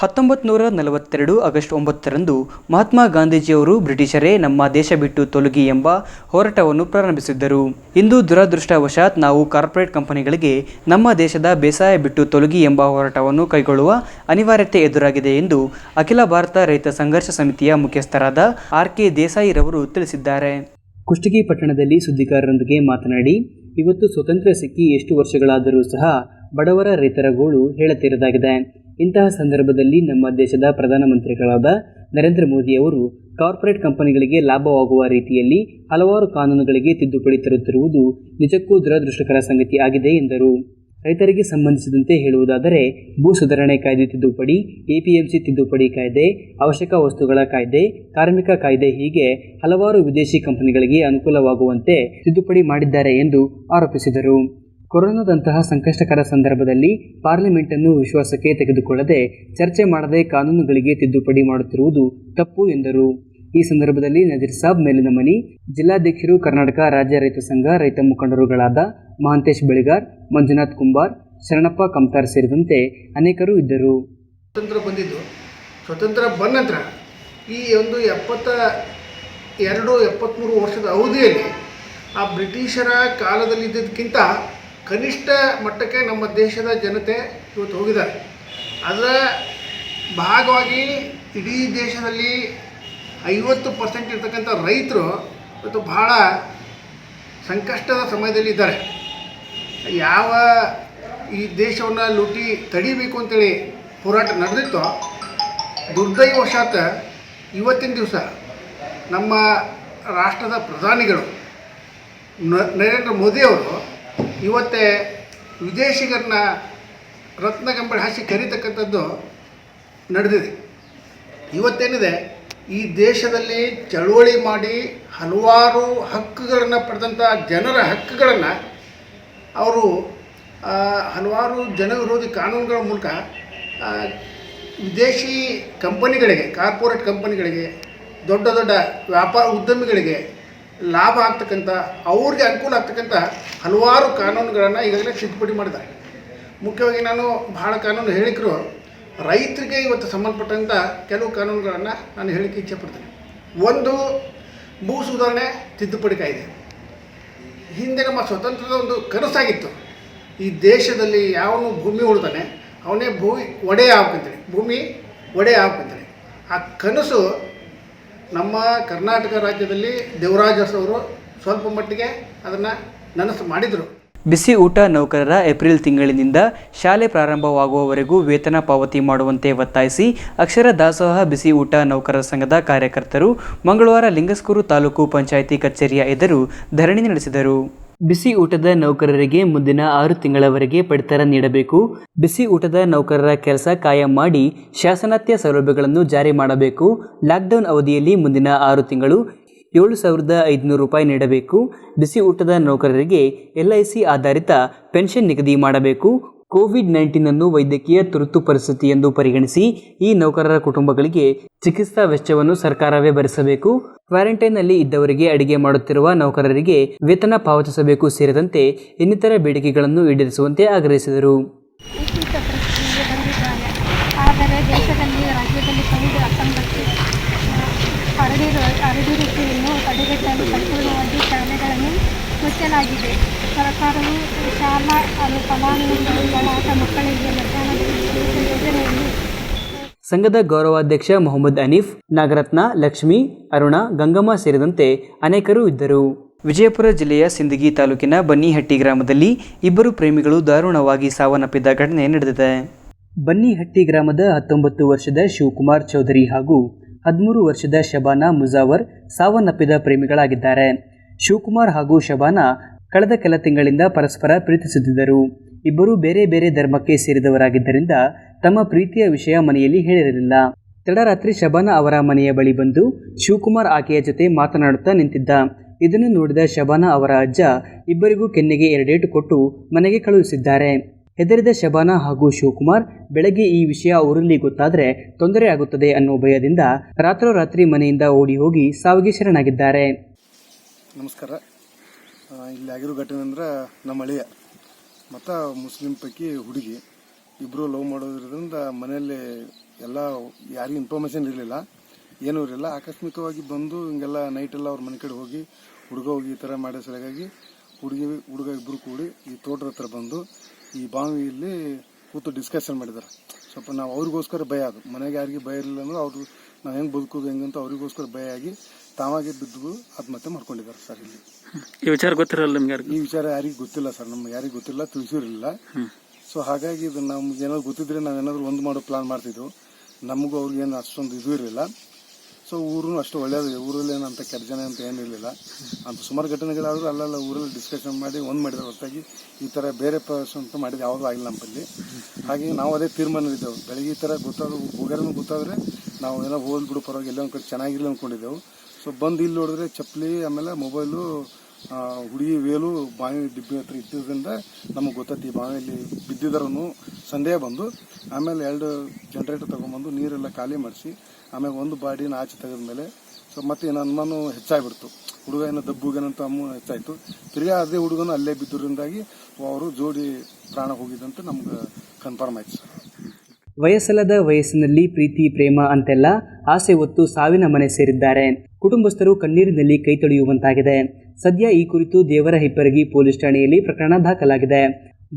1942 ಆಗಸ್ಟ್ 9ರಂದು ಮಹಾತ್ಮ ಗಾಂಧೀಜಿಯವರು ಬ್ರಿಟಿಷರೇ ನಮ್ಮ ದೇಶ ಬಿಟ್ಟು ತೊಲಗಿ ಎಂಬ ಹೋರಾಟವನ್ನು ಪ್ರಾರಂಭಿಸಿದ್ದರು. ಇಂದು ದುರದೃಷ್ಟವಶಾತ್ ನಾವು ಕಾರ್ಪೊರೇಟ್ ಕಂಪನಿಗಳಿಗೆ ನಮ್ಮ ದೇಶದ ಬೇಸಾಯ ಬಿಟ್ಟು ತೊಲಗಿ ಎಂಬ ಹೋರಾಟವನ್ನು ಕೈಗೊಳ್ಳುವ ಅನಿವಾರ್ಯತೆ ಎದುರಾಗಿದೆ ಎಂದು ಅಖಿಲ ಭಾರತ ರೈತ ಸಂಘರ್ಷ ಸಮಿತಿಯ ಮುಖ್ಯಸ್ಥರಾದ ಆರ್.ಕೆ. ದೇಸಾಯಿ ರವರು ತಿಳಿಸಿದ್ದಾರೆ. ಕುಷ್ಟಗಿ ಪಟ್ಟಣದಲ್ಲಿ ಸುದ್ದಿಗಾರರೊಂದಿಗೆ ಮಾತನಾಡಿ, ಇವತ್ತು ಸ್ವತಂತ್ರ ಸಿಕ್ಕಿ ಎಷ್ಟು ವರ್ಷಗಳಾದರೂ ಸಹ ಬಡವರ ರೈತರ ಗೋಳು ಹೇಳತೀರದಾಗಿದೆ. ಇಂತಹ ಸಂದರ್ಭದಲ್ಲಿ ನಮ್ಮ ದೇಶದ ಪ್ರಧಾನಮಂತ್ರಿಗಳಾದ ನರೇಂದ್ರ ಮೋದಿಯವರು ಕಾರ್ಪೊರೇಟ್ ಕಂಪನಿಗಳಿಗೆ ಲಾಭವಾಗುವ ರೀತಿಯಲ್ಲಿ ಹಲವಾರು ಕಾನೂನುಗಳಿಗೆ ತಿದ್ದುಪಡಿ ತರುತ್ತಿರುವುದು ನಿಜಕ್ಕೂ ದುರದೃಷ್ಟಕರ ಸಂಗತಿ ಆಗಿದೆ ಎಂದರು. ರೈತರಿಗೆ ಸಂಬಂಧಿಸಿದಂತೆ ಹೇಳುವುದಾದರೆ ಭೂ ಸುಧಾರಣೆ ಕಾಯ್ದೆ ತಿದ್ದುಪಡಿ, ಎಪಿಎಂಸಿ ತಿದ್ದುಪಡಿ ಕಾಯ್ದೆ, ಅವಶ್ಯಕ ವಸ್ತುಗಳ ಕಾಯ್ದೆ, ಕಾರ್ಮಿಕ ಕಾಯ್ದೆ ಹೀಗೆ ಹಲವಾರು ವಿದೇಶಿ ಕಂಪನಿಗಳಿಗೆ ಅನುಕೂಲವಾಗುವಂತೆ ತಿದ್ದುಪಡಿ ಮಾಡಿದ್ದಾರೆ ಎಂದು ಆರೋಪಿಸಿದರು. ಕೊರೋನಾದಂತಹ ಸಂಕಷ್ಟಕರ ಸಂದರ್ಭದಲ್ಲಿ ಪಾರ್ಲಿಮೆಂಟನ್ನು ವಿಶ್ವಾಸಕ್ಕೆ ತೆಗೆದುಕೊಳ್ಳದೆ ಚರ್ಚೆ ಮಾಡದೆ ಕಾನೂನುಗಳಿಗೆ ತಿದ್ದುಪಡಿ ಮಾಡುತ್ತಿರುವುದು ತಪ್ಪು ಎಂದರು. ಈ ಸಂದರ್ಭದಲ್ಲಿ ನಜೀರ್ ಸಾಬ್ ಮೇಲಿನ ಮನಿ, ಜಿಲ್ಲಾಧ್ಯಕ್ಷರು, ಕರ್ನಾಟಕ ರಾಜ್ಯ ರೈತ ಸಂಘ, ರೈತ ಮುಖಂಡರುಗಳಾದ ಮಹಾಂತೇಶ್ ಬೆಳಿಗಾರ್, ಮಂಜುನಾಥ್ ಕುಂಬಾರ್, ಶರಣಪ್ಪ ಕಮ್ತಾರ್ ಸೇರಿದಂತೆ ಅನೇಕರು ಇದ್ದರು. ಸ್ವತಂತ್ರ ಬಂದ ನಂತರ ಈ ಒಂದು 72-73 ವರ್ಷದ ಅವಧಿಯಲ್ಲಿ ಆ ಬ್ರಿಟಿಷರ ಕಾಲದಲ್ಲಿದ್ದಕ್ಕಿಂತ ಕನಿಷ್ಠ ಮಟ್ಟಕ್ಕೆ ನಮ್ಮ ದೇಶದ ಜನತೆ ಇವತ್ತು ಹೋಗಿದ್ದಾರೆ. ಅದರ ಭಾಗವಾಗಿ ಇಡೀ ದೇಶದಲ್ಲಿ 50% ಇರ್ತಕ್ಕಂಥ ರೈತರು ಇವತ್ತು ಬಹಳ ಸಂಕಷ್ಟದ ಸಮಯದಲ್ಲಿ ಇದ್ದಾರೆ. ಯಾವ ಈ ದೇಶವನ್ನು ಲೂಟಿ ತಡಿಬೇಕು ಅಂತೇಳಿ ಹೋರಾಟ ನಡೆದಿತ್ತೋ, ದುರ್ದೈವಶಾತ್ ಇವತ್ತಿನ ದಿವಸ ನಮ್ಮ ರಾಷ್ಟ್ರದ ಪ್ರಧಾನಿಗಳು ನರೇಂದ್ರ ಮೋದಿಯವರು ಇವತ್ತೇ ವಿದೇಶಿಗರನ್ನ ರತ್ನಗಂಬಳಿ ಹಾಸಿ ಕರೀತಕ್ಕಂಥದ್ದು ನಡೆದಿದೆ. ಇವತ್ತೇನಿದೆ, ಈ ದೇಶದಲ್ಲಿ ಚಳುವಳಿ ಮಾಡಿ ಹಲವಾರು ಹಕ್ಕುಗಳನ್ನು ಪಡೆದಂಥ ಜನರ ಹಕ್ಕುಗಳನ್ನು ಅವರು ಹಲವಾರು ಜನವಿರೋಧಿ ಕಾನೂನುಗಳ ಮೂಲಕ ವಿದೇಶಿ ಕಂಪನಿಗಳಿಗೆ, ಕಾರ್ಪೊರೇಟ್ ಕಂಪನಿಗಳಿಗೆ, ದೊಡ್ಡ ದೊಡ್ಡ ವ್ಯಾಪಾರ ಉದ್ಯಮಿಗಳಿಗೆ ಲಾಭ ಆಗ್ತಕ್ಕಂಥ, ಅವ್ರಿಗೆ ಅನುಕೂಲ ಆಗ್ತಕ್ಕಂಥ ಹಲವಾರು ಕಾನೂನುಗಳನ್ನು ಈಗಾಗಲೇ ತಿದ್ದುಪಡಿ ಮಾಡಿದ್ದಾರೆ. ಮುಖ್ಯವಾಗಿ ನಾನು ಭಾಳ ಕಾನೂನು ಹೇಳಿಕರು ರೈತರಿಗೆ ಇವತ್ತು ಸಂಬಂಧಪಟ್ಟಂಥ ಕೆಲವು ಕಾನೂನುಗಳನ್ನು ನಾನು ಹೇಳಿಕೆ ಇಚ್ಛೆಪಡ್ತೇನೆ. ಒಂದು, ಭೂ ಸುಧಾರಣೆ ತಿದ್ದುಪಡಿ ಕಾಯ್ದೆ. ಹಿಂದೆ ನಮ್ಮ ಸ್ವತಂತ್ರದ ಒಂದು ಕನಸಾಗಿತ್ತು, ಈ ದೇಶದಲ್ಲಿ ಯಾವನು ಭೂಮಿ ಉಳ್ತಾನೆ ಅವನೇ ಭೂಮಿ ಒಡೆಯ ಆಗ್ಬೇಕಂತೇಳಿ, ಭೂಮಿ ಒಡೆಯ ಆಗ್ಬೇಕಂತೇಳಿ. ಆ ಕನಸು ನಮ್ಮ ಕರ್ನಾಟಕ ರಾಜ್ಯದಲ್ಲಿ ದೇವರಾಜ ಅವರು ಸ್ವಲ್ಪ ಮಟ್ಟಿಗೆ ಅದನ್ನು ನನಸು ಮಾಡಿದರು. ಬಿಸಿ ಊಟ ನೌಕರರ ಏಪ್ರಿಲ್ ತಿಂಗಳಿನಿಂದ ಶಾಲೆ ಪ್ರಾರಂಭವಾಗುವವರೆಗೂ ವೇತನ ಪಾವತಿ ಮಾಡುವಂತೆ ಒತ್ತಾಯಿಸಿ ಅಕ್ಷರ ದಾಸೋಹ ಬಿಸಿ ಊಟ ನೌಕರರ ಸಂಘದ ಕಾರ್ಯಕರ್ತರು ಮಂಗಳವಾರ ಲಿಂಗಸ್ಕೂರು ತಾಲೂಕು ಪಂಚಾಯಿತಿ ಕಚೇರಿಯ ಎದುರು ಧರಣಿ ನಡೆಸಿದರು. ಬಿಸಿ ಊಟದ ನೌಕರರಿಗೆ ಮುಂದಿನ 6 ತಿಂಗಳವರೆಗೆ ಪಡಿತರ ನೀಡಬೇಕು. ಬಿಸಿ ಊಟದ ನೌಕರರ ಕೆಲಸ ಕಾಯಂ ಮಾಡಿ ಶಾಸನಾತ್ಯ ಸೌಲಭ್ಯಗಳನ್ನು ಜಾರಿ ಮಾಡಬೇಕು. ಲಾಕ್ಡೌನ್ ಅವಧಿಯಲ್ಲಿ ಮುಂದಿನ 6 ತಿಂಗಳು 7,500 ರೂಪಾಯಿ ನೀಡಬೇಕು. ಬಿಸಿ ಊಟದ ನೌಕರರಿಗೆ LIC ಆಧಾರಿತ ಪೆನ್ಷನ್ ನಿಗದಿ ಮಾಡಬೇಕು. ಕೋವಿಡ್-19 ವೈದ್ಯಕೀಯ ತುರ್ತು ಪರಿಸ್ಥಿತಿ ಎಂದು ಪರಿಗಣಿಸಿ ಈ ನೌಕರರ ಕುಟುಂಬಗಳಿಗೆ ಚಿಕಿತ್ಸಾ ವೆಚ್ಚವನ್ನು ಸರ್ಕಾರವೇ ಭರಿಸಬೇಕು. ಕ್ವಾರಂಟೈನ್ನಲ್ಲಿ ಇದ್ದವರಿಗೆ ಅಡಿಗೆ ಮಾಡುತ್ತಿರುವ ನೌಕರರಿಗೆ ವೇತನ ಪಾವತಿಸಬೇಕು ಸೇರಿದಂತೆ ಇನ್ನಿತರ ಬೇಡಿಕೆಗಳನ್ನು ಈಡೇರಿಸುವಂತೆ ಆಗ್ರಹಿಸಿದರು. ಆದರೆ ದೇಶದಲ್ಲಿ ರಾಜ್ಯದಲ್ಲಿ ಕೋವಿಡ್-19 ಹರಡಿರುವಿಕೆಯನ್ನು ತಡೆಗಟ್ಟಲು ಸಂಪೂರ್ಣವಾಗಿ ಶಾಲೆಗಳನ್ನು ಮುಚ್ಚಲಾಗಿದೆ. ಸರ್ಕಾರವು ಶಾಲಾ ಫಲಾನುಭವಿಗಳಾದ ಮಕ್ಕಳಿಗೆ ಮಧ್ಯಾಹ್ನದ ಯೋಜನೆಯನ್ನು ಸಂಘದ ಗೌರವಾಧ್ಯಕ್ಷ ಮೊಹಮ್ಮದ್ ಅನೀಫ್, ನಾಗರತ್ನ, ಲಕ್ಷ್ಮಿ, ಅರುಣ, ಗಂಗಮ್ಮ ಸೇರಿದಂತೆ ಅನೇಕರು ಇದ್ದರು. ವಿಜಯಪುರ ಜಿಲ್ಲೆಯ ಸಿಂದಗಿ ತಾಲೂಕಿನ ಬನ್ನಿಹಟ್ಟಿ ಗ್ರಾಮದಲ್ಲಿ ಇಬ್ಬರು ಪ್ರೇಮಿಗಳು ದಾರುಣವಾಗಿ ಸಾವನ್ನಪ್ಪಿದ ಘಟನೆ ನಡೆದಿದೆ. ಬನ್ನಿಹಟ್ಟಿ ಗ್ರಾಮದ 19 ವರ್ಷದ ಶಿವಕುಮಾರ್ ಚೌಧರಿ ಹಾಗೂ 13 ವರ್ಷದ ಶಬಾನಾ ಮುಜಾವರ್ ಸಾವನ್ನಪ್ಪಿದ ಪ್ರೇಮಿಗಳಾಗಿದ್ದಾರೆ. ಶಿವಕುಮಾರ್ ಹಾಗೂ ಶಬಾನಾ ಕಳೆದ ಕೆಲ ತಿಂಗಳಿಂದ ಪರಸ್ಪರ ಪ್ರೀತಿಸುತ್ತಿದ್ದರು. ಇಬ್ಬರು ಬೇರೆ ಬೇರೆ ಧರ್ಮಕ್ಕೆ ಸೇರಿದವರಾಗಿದ್ದರಿಂದ ತಮ್ಮ ಪ್ರೀತಿಯ ವಿಷಯ ಮನೆಯಲ್ಲಿ ಹೇಳಿರಲಿಲ್ಲ. ತಡರಾತ್ರಿ ಶಬಾನಾ ಅವರ ಮನೆಯ ಬಳಿ ಬಂದು ಶಿವಕುಮಾರ್ ಆಕೆಯ ಜೊತೆ ಮಾತನಾಡುತ್ತಾ ನಿಂತಿದ್ದ. ಇದನ್ನು ನೋಡಿದ ಶಬಾನಾ ಅವರ ಅಜ್ಜ ಇಬ್ಬರಿಗೂ ಕೆನ್ನೆಗೆ 2 ಏಟು ಕೊಟ್ಟು ಮನೆಗೆ ಕಳುಹಿಸಿದ್ದಾರೆ. ಹೆದರಿದ ಶಬಾನಾ ಹಾಗೂ ಶಿವಕುಮಾರ್ ಬೆಳಗ್ಗೆ ಈ ವಿಷಯ ಊರಲ್ಲಿ ಗೊತ್ತಾದರೆ ತೊಂದರೆ ಆಗುತ್ತದೆ ಅನ್ನೋ ಭಯದಿಂದ ರಾತ್ರೋರಾತ್ರಿ ಮನೆಯಿಂದ ಓಡಿ ಹೋಗಿ ಸಾವಿಗೆ ಶರಣಾಗಿದ್ದಾರೆ. ನಮಸ್ಕಾರ. ಇಲ್ಲಿ ಆಗಿರೋ ಘಟನೆ ಅಂದ್ರೆ ನಮ್ಮ ಅಳಿಯ ಮತ್ತು ಮುಸ್ಲಿಂ ಪೈಕಿ ಹುಡುಗಿ ಇಬ್ಬರು ಲವ್ ಮಾಡೋದ್ರಿಂದ ಮನೆಯಲ್ಲಿ ಎಲ್ಲ ಯಾರಿಗೂ ಇನ್ಫಾರ್ಮೇಷನ್ ಇರಲಿಲ್ಲ, ಏನೂ ಇರಲಿಲ್ಲ. ಆಕಸ್ಮಿಕವಾಗಿ ಬಂದು ಹಿಂಗೆಲ್ಲ ನೈಟೆಲ್ಲ ಅವ್ರ ಮನೆ ಕಡೆ ಹೋಗಿ ಹುಡುಗ ಹೋಗಿ ಈ ಥರ ಮಾಡೋ ಸಲುವಾಗಿ ಹುಡುಗ ಇಬ್ಬರು ಕೂಡಿ ಈ ತೋಟದ ಹತ್ರ ಬಂದು ಈ ಬಾವಿಯಲ್ಲಿ ಕೂತು ಡಿಸ್ಕಷನ್ ಮಾಡಿದ್ದಾರೆ. ಸ್ವಲ್ಪ ನಾವು ಅವ್ರಿಗೋಸ್ಕರ ಭಯ, ಅದು ಮನೆಗೆ ಯಾರಿಗೆ ಭಯ ಇರಲಿಲ್ಲ ಅಂದ್ರೆ ಅವರು ನಾವು ಹೆಂಗೆ ಬದುಕೋದು ಹೆಂಗಂತ ಅವ್ರಿಗೋಸ್ಕರ ಭಯ ಆಗಿ ತಾವಾಗೆ ಬಿದ್ದು ಆತ್ಮಹತ್ಯೆ ಮಾಡ್ಕೊಂಡಿದ್ದಾರೆ ಸರ್. ಇಲ್ಲಿ ಈ ವಿಚಾರ ಗೊತ್ತಿರಲ್ಲ ನಿಮ್ಗೆ? ಈ ವಿಚಾರ ಯಾರಿಗೂ ಗೊತ್ತಿಲ್ಲ ಸರ್, ನಮ್ಗೆ ಯಾರಿಗೂ ಗೊತ್ತಿಲ್ಲ, ತಿಳಿಸಿರಲಿಲ್ಲ. ಸೊ ಹಾಗಾಗಿ ಇದು ನಮ್ಗೆ ಏನಾದ್ರು ಗೊತ್ತಿದ್ರೆ ನಾವೇನಾದ್ರು ಒಂದು ಮಾಡೋ ಪ್ಲಾನ್ ಮಾಡ್ತಿದ್ವು. ನಮಗೂ ಅವ್ರಿಗೇನು ಅಷ್ಟೊಂದು ಇದು ಇರಲಿಲ್ಲ. ಸೊ ಊರು ಅಷ್ಟು ಒಳ್ಳೆಯದು, ಊರಲ್ಲಿ ಏನಂತ ಕೆಟ್ಟ ಜನ ಅಂತ ಏನಿರಲಿಲ್ಲ. ಅಂತ ಸುಮಾರು ಘಟನೆಗಳಾದರೂ ಅಲ್ಲೆಲ್ಲ ಊರಲ್ಲಿ ಡಿಸ್ಕಷನ್ ಮಾಡಿ ಒಂದು ಮಾಡಿದ್ರೆ ಹೊರತಾಗಿ ಈ ಥರ ಬೇರೆ ಪರ್ಸನ್ ಅಂತ ಮಾಡಿದ್ದು ಯಾವುದೂ ಆಗಿಲ್ಲ ನಮ್ಮಲ್ಲಿ. ಹಾಗೆ ನಾವು ಅದೇ ತೀರ್ಮಾನವಿದ್ದೆವು. ಬೆಳಗ್ಗೆ ಈ ಥರ ಹೋಗ್ಯಾರನು ಗೊತ್ತಾದರೆ ನಾವು ಏನೋ ಹೋಲ್ಬಿಡು ಪರವಾಗಿ ಎಲ್ಲ ಒಂದು ಕಡೆ ಚೆನ್ನಾಗಿರಲಿ ಅಂದ್ಕೊಂಡಿದ್ದೆವು. ಸೊ ಬಂದು ಇಲ್ಲಿ ನೋಡಿದ್ರೆ ಚಪ್ಪಲಿ ಆಮೇಲೆ ಮೊಬೈಲು ಹುಡುಗಿ ವೇಲು ಬಾವಿ ಡಿಬ್ಬಿ ಹತ್ರ ಇದ್ದಿದ್ದರಿಂದ ನಮಗೆ ಗೊತ್ತೈತಿ ಈ ಬಾವಿಯಲ್ಲಿ ಬಿದ್ದಿದ್ದರನು ಸಂದೇಹ ಬಂದು ಆಮೇಲೆ 2 ಜನರೇಟರ್ ತೊಗೊಂಬಂದು ನೀರೆಲ್ಲ ಖಾಲಿ ಮಾಡಿಸಿ ಆಮೇಲೆ ಒಂದು ಬಾಡಿನ ಆಚೆ ತೆಗೆದ್ಮೇಲೆ ಸೊ ಮತ್ತೆ ಏನೋ ಅನುಮಾನ ಹೆಚ್ಚಾಗ್ಬಿಡ್ತು. ಹುಡುಗ ಏನೋ ದಬ್ಬುಗೇನಂತ ಹೆಚ್ಚಾಯಿತು. ತಿರ್ಗಾ ಅದೇ ಹುಡುಗನು ಅಲ್ಲೇ ಬಿದ್ದರಿಂದಾಗಿ ಅವರು ಜೋಡಿ ಪ್ರಾಣ ಹೋಗಿದ್ದಂತ ನಮ್ಗೆ ಕನ್ಫರ್ಮ್ ಆಯ್ತು ಸರ್. ವಯಸ್ಸಲ್ಲದ ವಯಸ್ಸಿನಲ್ಲಿ ಪ್ರೀತಿ ಪ್ರೇಮ ಅಂತೆಲ್ಲ ಆಸೆ ಹೊತ್ತು ಸಾವಿನ ಮನೆ ಸೇರಿದ್ದಾರೆ. ಕುಟುಂಬಸ್ಥರು ಕಣ್ಣೀರಿನಲ್ಲಿ ಕೈ ತೊಳೆಯುವಂತಾಗಿದೆ. ಸದ್ಯ ಈ ಕುರಿತು ದೇವರ ಹಿಪ್ಪರಗಿ ಪೊಲೀಸ್ ಠಾಣೆಯಲ್ಲಿ ಪ್ರಕರಣ ದಾಖಲಾಗಿದೆ.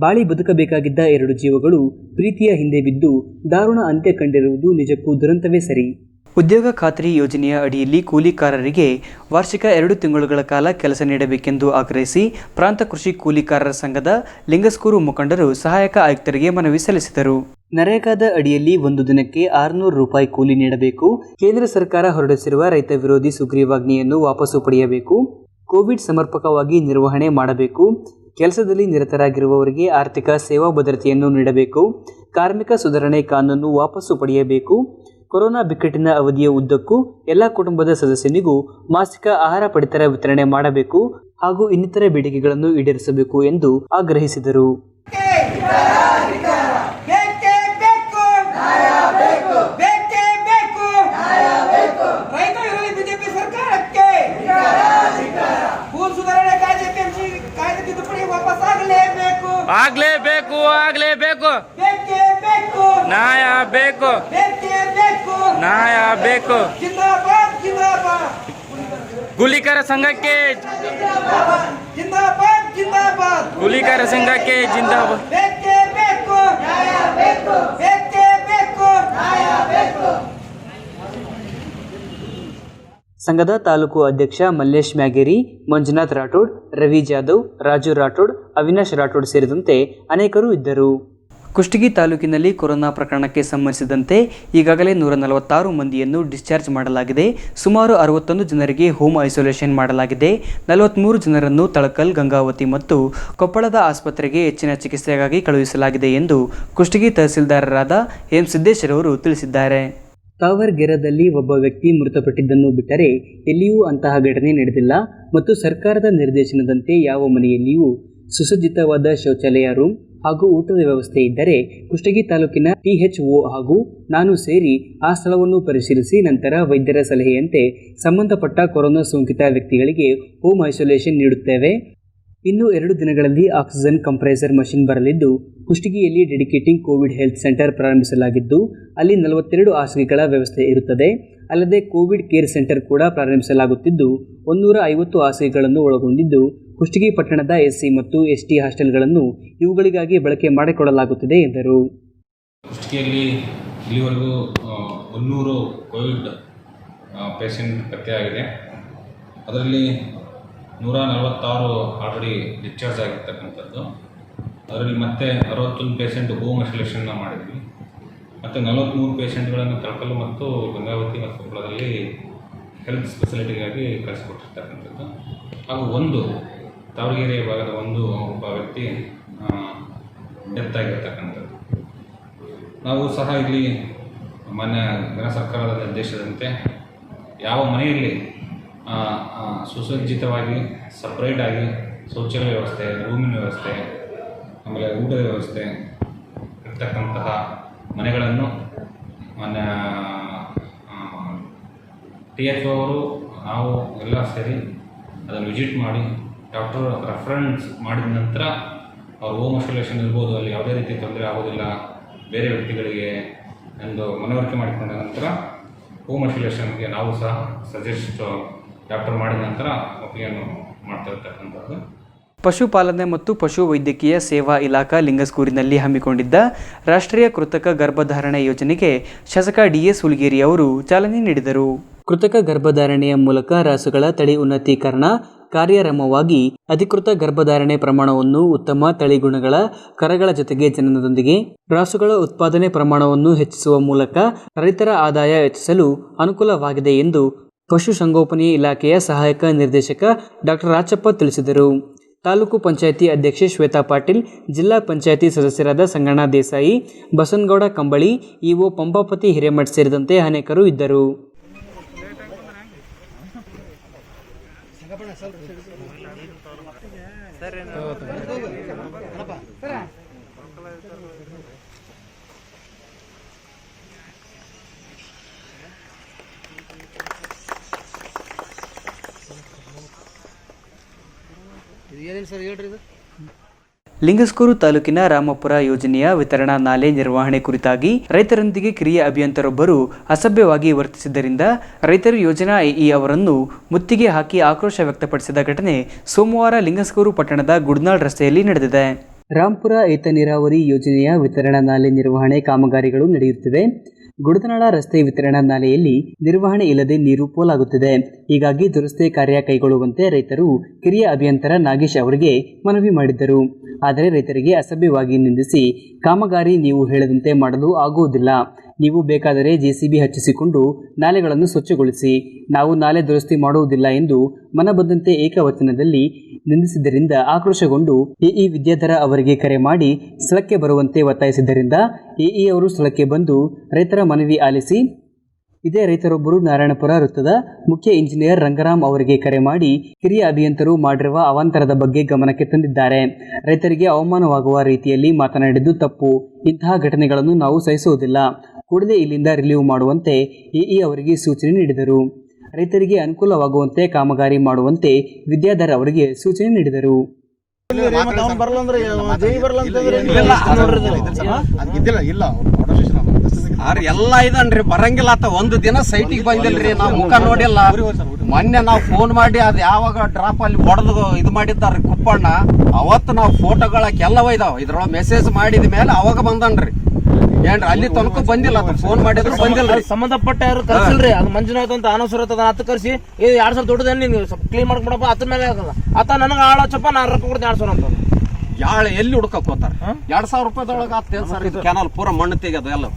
ಬಾಳಿ ಬದುಕಬೇಕಾಗಿದ್ದ 2 ಜೀವಗಳು ಪ್ರೀತಿಯ ಹಿಂದೆ ಬಿದ್ದು ದಾರುಣ ಅಂತ್ಯ ಕಂಡಿರುವುದು ನಿಜಕ್ಕೂ ದುರಂತವೇ ಸರಿ. ಉದ್ಯೋಗ ಖಾತ್ರಿ ಯೋಜನೆಯ ಅಡಿಯಲ್ಲಿ ಕೂಲಿಕಾರರಿಗೆ ವಾರ್ಷಿಕ 2 ತಿಂಗಳುಗಳ ಕಾಲ ಕೆಲಸ ನೀಡಬೇಕೆಂದು ಆಗ್ರಹಿಸಿ ಪ್ರಾಂತ ಕೃಷಿ ಕೂಲಿಕಾರರ ಸಂಘದ ಲಿಂಗಸ್ಕೂರು ಮುಖಂಡರು ಸಹಾಯಕ ಆಯುಕ್ತರಿಗೆ ಮನವಿ ಸಲ್ಲಿಸಿದರು. ನರೇಗಾದ ಅಡಿಯಲ್ಲಿ ಒಂದು ದಿನಕ್ಕೆ 600 ರೂಪಾಯಿ ಕೂಲಿ ನೀಡಬೇಕು. ಕೇಂದ್ರ ಸರ್ಕಾರ ಹೊರಡಿಸಿರುವ ರೈತ ವಿರೋಧಿ ಸುಗ್ರೀವಾಜ್ಞೆಯನ್ನು ವಾಪಸ್ಸು ಪಡೆಯಬೇಕು. ಕೋವಿಡ್ ಸಮರ್ಪಕವಾಗಿ ನಿರ್ವಹಣೆ ಮಾಡಬೇಕು. ಕೆಲಸದಲ್ಲಿ ನಿರತರಾಗಿರುವವರಿಗೆ ಆರ್ಥಿಕ ಸೇವಾ ಭದ್ರತೆಯನ್ನು ನೀಡಬೇಕು. ಕಾರ್ಮಿಕ ಸುಧಾರಣೆ ಕಾನೂನು ವಾಪಸ್ಸು ಪಡೆಯಬೇಕು. ಕೊರೋನಾ ಬಿಕ್ಕಟ್ಟಿನ ಅವಧಿಯ ಉದ್ದಕ್ಕೂ ಎಲ್ಲ ಕುಟುಂಬದ ಸದಸ್ಯನಿಗೂ ಮಾಸಿಕ ಆಹಾರ ಪಡಿತರ ವಿತರಣೆ ಮಾಡಬೇಕು ಹಾಗೂ ಇನ್ನಿತರ ಬೇಡಿಕೆಗಳನ್ನು ಈಡೇರಿಸಬೇಕು ಎಂದು ಆಗ್ರಹಿಸಿದರು. ಆಗ್ಲೇಬೇಕು ನ್ಯಾಯ ಬೇಕು, ನ್ಯಾಯ ಬೇಕು. ಕೂಲಿಕಾರ ಸಂಘಕ್ಕೆ ಕೂಲಿಕಾರ ಸಂಘಕ್ಕೆ ಜಿಂದಾಬಾದ್. ಸಂಘದ ತಾಲೂಕು ಅಧ್ಯಕ್ಷ ಮಲ್ಲೇಶ್ ಮ್ಯಾಗೇರಿ, ಮಂಜುನಾಥ್ ರಾಠೋಡ್, ರವಿ ಜಾಧವ್, ರಾಜು ರಾಠೋಡ್, ಅವಿನಾಶ್ ರಾಠೋಡ್ ಸೇರಿದಂತೆ ಅನೇಕರು ಇದ್ದರು. ಕುಷ್ಟಗಿ ತಾಲೂಕಿನಲ್ಲಿ ಕೊರೋನಾ ಪ್ರಕರಣಕ್ಕೆ ಸಂಬಂಧಿಸಿದಂತೆ ಈಗಾಗಲೇ 146 ಮಂದಿಯನ್ನು ಡಿಸ್ಚಾರ್ಜ್ ಮಾಡಲಾಗಿದೆ. ಸುಮಾರು 61 ಜನರಿಗೆ ಹೋಮ್ ಐಸೋಲೇಷನ್ ಮಾಡಲಾಗಿದೆ. 43 ಜನರನ್ನು ತಳಕಲ್, ಗಂಗಾವತಿ ಮತ್ತು ಕೊಪ್ಪಳದ ಆಸ್ಪತ್ರೆಗೆ ಹೆಚ್ಚಿನ ಚಿಕಿತ್ಸೆಗಾಗಿ ಕಳುಹಿಸಲಾಗಿದೆ ಎಂದು ಕುಷ್ಟಗಿ ತಹಸೀಲ್ದಾರರಾದ ಎಂ ಸಿದ್ದೇಶ್ವರವರು ತಿಳಿಸಿದ್ದಾರೆ. ತಾವರ್ಗೆರೆದಲ್ಲಿ ಒಬ್ಬ ವ್ಯಕ್ತಿ ಮೃತಪಟ್ಟಿದ್ದನ್ನು ಬಿಟ್ಟರೆ ಎಲ್ಲಿಯೂ ಅಂತಹ ಘಟನೆ ನಡೆದಿಲ್ಲ ಮತ್ತು ಸರ್ಕಾರದ ನಿರ್ದೇಶನದಂತೆ ಯಾವ ಮನೆಯಲ್ಲಿಯೂ ಸುಸಜ್ಜಿತವಾದ ಶೌಚಾಲಯ, ರೂಮ್ ಹಾಗೂ ಊಟದ ವ್ಯವಸ್ಥೆ ಇದ್ದರೆ ಕುಷ್ಟಗಿ ತಾಲೂಕಿನ THO ಹಾಗೂ ನಾನು ಸೇರಿ ಆ ಸ್ಥಳವನ್ನು ಪರಿಶೀಲಿಸಿ ನಂತರ ವೈದ್ಯರ ಸಲಹೆಯಂತೆ ಸಂಬಂಧಪಟ್ಟ ಕೊರೋನಾ ಸೋಂಕಿತ ವ್ಯಕ್ತಿಗಳಿಗೆ ಹೋಮ್ ಐಸೋಲೇಷನ್ ನೀಡುತ್ತೇವೆ. ಇನ್ನು 2 ದಿನಗಳಲ್ಲಿ ಆಕ್ಸಿಜನ್ ಕಂಪ್ರೆಸರ್ ಮಷಿನ್ ಬರಲಿದ್ದು ಕುಷ್ಟಗಿಯಲ್ಲಿ ಡೆಡಿಕೇಟಿಂಗ್ ಕೋವಿಡ್ ಹೆಲ್ತ್ ಸೆಂಟರ್ ಪ್ರಾರಂಭಿಸಲಾಗಿದ್ದು ಅಲ್ಲಿ 42 ಹಾಸಿಗೆಗಳ ವ್ಯವಸ್ಥೆ ಇರುತ್ತದೆ. ಅಲ್ಲದೆ ಕೋವಿಡ್ ಕೇರ್ ಸೆಂಟರ್ ಕೂಡ ಪ್ರಾರಂಭಿಸಲಾಗುತ್ತಿದ್ದು 150 ಹಾಸಿಗೆಗಳನ್ನು ಒಳಗೊಂಡಿದ್ದು ಕುಷ್ಟಗಿ ಪಟ್ಟಣದ SC ಮತ್ತು ST ಹಾಸ್ಟೆಲ್ಗಳನ್ನು ಇವುಗಳಿಗಾಗಿ ಬಳಕೆ ಮಾಡಿಕೊಳ್ಳಲಾಗುತ್ತಿದೆ ಎಂದರು. ಕುಷ್ಟಗಿಯಲ್ಲಿ ಇಲ್ಲಿವರೆಗೂ 100 ಕೋವಿಡ್ ಪೇಷಂಟ್ ಪತ್ತೆಯಾಗಿದೆ. ಅದರಲ್ಲಿ 146 ಆಲ್ರೆಡಿ ಡಿಸ್ಚಾರ್ಜ್ ಆಗಿರ್ತಕ್ಕಂಥದ್ದು. ಅದರಲ್ಲಿ ಮತ್ತೆ 61 ಪೇಷಂಟ್ ಹೋಮ್ ಐಸೋಲೇಷನ್ನ ಮಾಡಿದ್ವಿ. ಮತ್ತು 43 ಪೇಷಂಟ್ಗಳನ್ನು ತಳಕಲ್ಲು ಮತ್ತು ಗಂಗಾವತಿ ಮತ್ತು ಕೊಪ್ಪಳದಲ್ಲಿ ಹೆಲ್ತ್ ಸ್ಪೆಷಾಲಿಟಿಗಾಗಿ ಕಳಿಸಿಕೊಟ್ಟಿರ್ತಕ್ಕಂಥದ್ದು. ಹಾಗೂ ಒಂದು ತಾವರಗೆರೆ ಭಾಗದ ಒಬ್ಬ ವ್ಯಕ್ತಿ ಡೆತ್ ಆಗಿರ್ತಕ್ಕಂಥದ್ದು. ನಾವು ಸಹ ಇಲ್ಲಿ ಮಾನ್ಯ ಕೇಂದ್ರ ಸರ್ಕಾರದ ನಿರ್ದೇಶನದಂತೆ ಯಾವ ಮನೆಯಲ್ಲಿ ಸುಸಜ್ಜಿತವಾಗಿ ಸಪ್ರೇಟಾಗಿ ಶೌಚಾಲಯ ವ್ಯವಸ್ಥೆ, ರೂಮಿನ ವ್ಯವಸ್ಥೆ, ಆಮೇಲೆ ಊಟದ ವ್ಯವಸ್ಥೆ ಇರ್ತಕ್ಕಂತಹ ಮನೆಗಳನ್ನು ಮಾನ್ಯ THO ಅವರು ನಾವು ಎಲ್ಲ ಸೇರಿ ಅದನ್ನು ವಿಸಿಟ್ ಮಾಡಿ ಡಾಕ್ಟರ್ ರೆಫರೆನ್ಸ್ ಮಾಡಿದ ನಂತರ ಅವ್ರು ಹೋಮ್ ಐಸೋಲೇಷನ್ ಇರ್ಬೋದು, ಅಲ್ಲಿ ಯಾವುದೇ ರೀತಿ ತೊಂದರೆ ಆಗೋದಿಲ್ಲ ಬೇರೆ ವ್ಯಕ್ತಿಗಳಿಗೆ ಎಂದು ಮನವರಿಕೆ ಮಾಡಿಕೊಂಡ ನಂತರ ಹೋಮ್ ಐಸೋಲೇಷನ್ಗೆ ನಾವು ಸಹ ಸಜೆಸ್ಟ್ ಡಾಕ್ಟರ್ ಮಾಡಿದ ನಂತರ ಒಪ್ಪಿಗೆಯನ್ನು ಮಾಡ್ತಾ ಇರ್ತಕ್ಕಂಥದ್ದು. ಪಶುಪಾಲನೆ ಮತ್ತು ಪಶು ವೈದ್ಯಕೀಯ ಸೇವಾ ಇಲಾಖಾ ಲಿಂಗಸ್ಕೂರಿನಲ್ಲಿ ಹಮ್ಮಿಕೊಂಡಿದ್ದ ರಾಷ್ಟ್ರೀಯ ಕೃತಕ ಗರ್ಭಧಾರಣೆ ಯೋಜನೆಗೆ ಶಾಸಕ DS ಹುಲಿಗೇರಿ ಅವರು ಚಾಲನೆ ನೀಡಿದರು. ಕೃತಕ ಗರ್ಭಧಾರಣೆಯ ಮೂಲಕ ರಾಸುಗಳ ತಳಿ ಉನ್ನತೀಕರಣ ಕಾರ್ಯಾರಂಭವಾಗಿ ಅಧಿಕೃತ ಗರ್ಭಧಾರಣೆ ಪ್ರಮಾಣವನ್ನು ಉತ್ತಮ ತಳಿಗುಣಗಳ ಕರಗಳ ಜೊತೆಗೆ ಜನನದೊಂದಿಗೆ ರಾಸುಗಳ ಉತ್ಪಾದನೆ ಪ್ರಮಾಣವನ್ನು ಹೆಚ್ಚಿಸುವ ಮೂಲಕ ರೈತರ ಆದಾಯ ಹೆಚ್ಚಿಸಲು ಅನುಕೂಲವಾಗಿದೆ ಎಂದು ಪಶುಸಂಗೋಪನೆ ಇಲಾಖೆಯ ಸಹಾಯಕ ನಿರ್ದೇಶಕ ಡಾಕ್ಟರ್ ರಾಚಪ್ಪ ತಿಳಿಸಿದರು. ತಾಲೂಕು ಪಂಚಾಯಿತಿ ಅಧ್ಯಕ್ಷೆ ಶ್ವೇತಾ ಪಾಟೀಲ್, ಜಿಲ್ಲಾ ಪಂಚಾಯಿತಿ ಸದಸ್ಯರಾದ ಸಂಗಣ್ಣ ದೇಸಾಯಿ, ಬಸನಗೌಡ ಕಂಬಳಿ, ಇಒ ಪಂಪಾಪತಿ ಹಿರೇಮಠ್ ಸೇರಿದಂತೆ ಅನೇಕರು ಇದ್ದರು. ಲಿಂಗಸ್ಕೂರು ತಾಲೂಕಿನ ರಾಮಪುರ ಯೋಜನೆಯ ವಿತರಣಾ ನಾಲೆ ನಿರ್ವಹಣೆ ಕುರಿತಾಗಿ ರೈತರೊಂದಿಗೆ ಕಿರಿಯ ಅಭಿಯಂತರೊಬ್ಬರು ಅಸಭ್ಯವಾಗಿ ವರ್ತಿಸಿದ್ದರಿಂದ ರೈತರು ಯೋಜನಾ AE ಅವರನ್ನು ಮುತ್ತಿಗೆ ಹಾಕಿ ಆಕ್ರೋಶ ವ್ಯಕ್ತಪಡಿಸಿದ ಘಟನೆ ಸೋಮವಾರ ಲಿಂಗಸ್ಕೂರು ಪಟ್ಟಣದ ಗುಡ್ನಾಳ್ ರಸ್ತೆಯಲ್ಲಿ ನಡೆದಿದೆ. ರಾಂಪುರ ಏತ ನೀರಾವರಿ ಯೋಜನೆಯ ವಿತರಣಾ ನಾಲೆ ನಿರ್ವಹಣೆ ಕಾಮಗಾರಿಗಳು ನಡೆಯುತ್ತಿವೆ. ಗುಡದನಾಳ ರಸ್ತೆ ವಿತರಣಾ ನಾಲೆಯಲ್ಲಿ ನಿರ್ವಹಣೆ ಇಲ್ಲದೆ ನೀರು ಪೋಲಾಗುತ್ತಿದೆ. ಹೀಗಾಗಿ ದುರಸ್ತಿ ಕಾರ್ಯ ಕೈಗೊಳ್ಳುವಂತೆ ರೈತರು ಕಿರಿಯ ಅಭಿಯಂತರ ನಾಗೇಶ್ ಅವರಿಗೆ ಮನವಿ ಮಾಡಿದ್ದರು. ಆದರೆ ರೈತರಿಗೆ ಅಸಭ್ಯವಾಗಿ ನಿಂದಿಸಿ, ಕಾಮಗಾರಿ ನೀವು ಹೇಳದಂತೆ ಮಾಡಲು ಆಗುವುದಿಲ್ಲ, ನೀವು ಬೇಕಾದರೆ ಜೆಸಿಬಿ ಹಚ್ಚಿಸಿಕೊಂಡು ನಾಲೆಗಳನ್ನು ಸ್ವಚ್ಛಗೊಳಿಸಿ, ನಾವು ನಾಲೆ ದುರಸ್ತಿ ಮಾಡುವುದಿಲ್ಲ ಎಂದು ಮನಬಂದಂತೆ ಏಕವಚನದಲ್ಲಿ ನಿಂದಿಸಿದ್ದರಿಂದ ಆಕ್ರೋಶಗೊಂಡು ಎಇ ವಿದ್ಯಾಧರ ಅವರಿಗೆ ಕರೆ ಮಾಡಿ ಸ್ಥಳಕ್ಕೆ ಬರುವಂತೆ ಒತ್ತಾಯಿಸಿದ್ದರಿಂದ ಎಇ ಅವರು ಸ್ಥಳಕ್ಕೆ ಬಂದು ರೈತರ ಮನವಿ ಆಲಿಸಿ, ಇದೇ ರೈತರೊಬ್ಬರು ನಾರಾಯಣಪುರ ವೃತ್ತದ ಮುಖ್ಯ ಇಂಜಿನಿಯರ್ ರಂಗರಾಮ್ ಅವರಿಗೆ ಕರೆ ಮಾಡಿ ಹಿರಿಯ ಅಭಿಯಂತರು ಮಾಡಿರುವ ಅವಾಂತರದ ಬಗ್ಗೆ ಗಮನಕ್ಕೆ ತಂದಿದ್ದಾರೆ. ರೈತರಿಗೆ ಅವಮಾನವಾಗುವ ರೀತಿಯಲ್ಲಿ ಮಾತನಾಡಿದ್ದು ತಪ್ಪು. ಇಂತಹ ಘಟನೆಗಳನ್ನು ನಾವು ಸಹಿಸುವುದಿಲ್ಲ. ಕೂಡಲೇ ಇಲ್ಲಿಂದ ರಿಲೀವ್ ಮಾಡುವಂತೆ ಎಇ ಅವರಿಗೆ ಸೂಚನೆ ನೀಡಿದರು. ರೈತರಿಗೆ ಅನುಕೂಲವಾಗುವಂತೆ ಕಾಮಗಾರಿ ಮಾಡುವಂತೆ ವಿದ್ಯಾಧರ್ ಅವರಿಗೆ ಸೂಚನೆ ನೀಡಿದರು. ಎಲ್ಲ ಇದನ್ರಿ ಬರಂಗಿಲ್ಲ ಆತ ಒಂದು ದಿನ ಸೈಟಿಗೆ ಬಂದಿಲ್ರಿ, ನಾವು ಮುಖ ನೋಡಿಲ್ಲ. ಮೊನ್ನೆ ನಾವು ಫೋನ್ ಮಾಡಿ ಅದ್ ಯಾವಾಗ ಡ್ರಾಪ್ ಅಲ್ಲಿ ಹೊಡೆದು ಇದು ಮಾಡಿದ್ದಾರ್ರಿ ಕುಪ್ಪಣ್ಣ, ಅವತ್ತು ನಾವು ಫೋಟೋಗಳಕ್ಕೆಲ್ಲವ ಇದಾವ, ಇದ್ರೊಳಗೆ ಮೆಸೇಜ್ ಮಾಡಿದ ಮೇಲೆ ಅವಾಗ ಬಂದನ್ರಿ. ಏನ್ರಿ ಅಲ್ಲಿ ತನಕ ಬಂದಿಲ್ಲ, ಫೋನ್ ಮಾಡಿದ್ರು ಬಂದಿಲ್ಲ. ಸಂಬಂಧಪಟ್ಟ ಯಾರು ಕರ್ಸಿಲ್ರಿ, ಅದು ಮಂಜುನಾಥ್ ಅಂತ ಆನಸೂರ್ ಅಂತ ಹತ್ತು ಕರ್ಸಿ 2,000 ದೊಡ್ಡದೇನು ನೀವು ಸ್ವಲ್ಪ ಕ್ಲೀನ್ ಮಾಡ್ಕೊಡಪ್ಪ, ಅದ್ರ ಮೇಲೆ ಆಗಲ್ಲ ಆತ ನನಗೆ ಆಳಚಪ್ಪ, ನಾನು ರೊಕ್ಕ ಕೊಡ್ತೀನಿ 2,000 ಅಂತ. ಯಾಳೆ ಎಲ್ಲಿ ಹುಡ್ಕಕ್ ಹೋತಾರ? 2,000 ರೂಪಾಯಿದೊಳಗೆ ಆಗ್ತೇನೆ ಸರ್ ಇದು ಕೆನಾಲ್ ಪೂರ ಮಣ್ಣು ತೆಗೆದು ಎಲ್ಲ.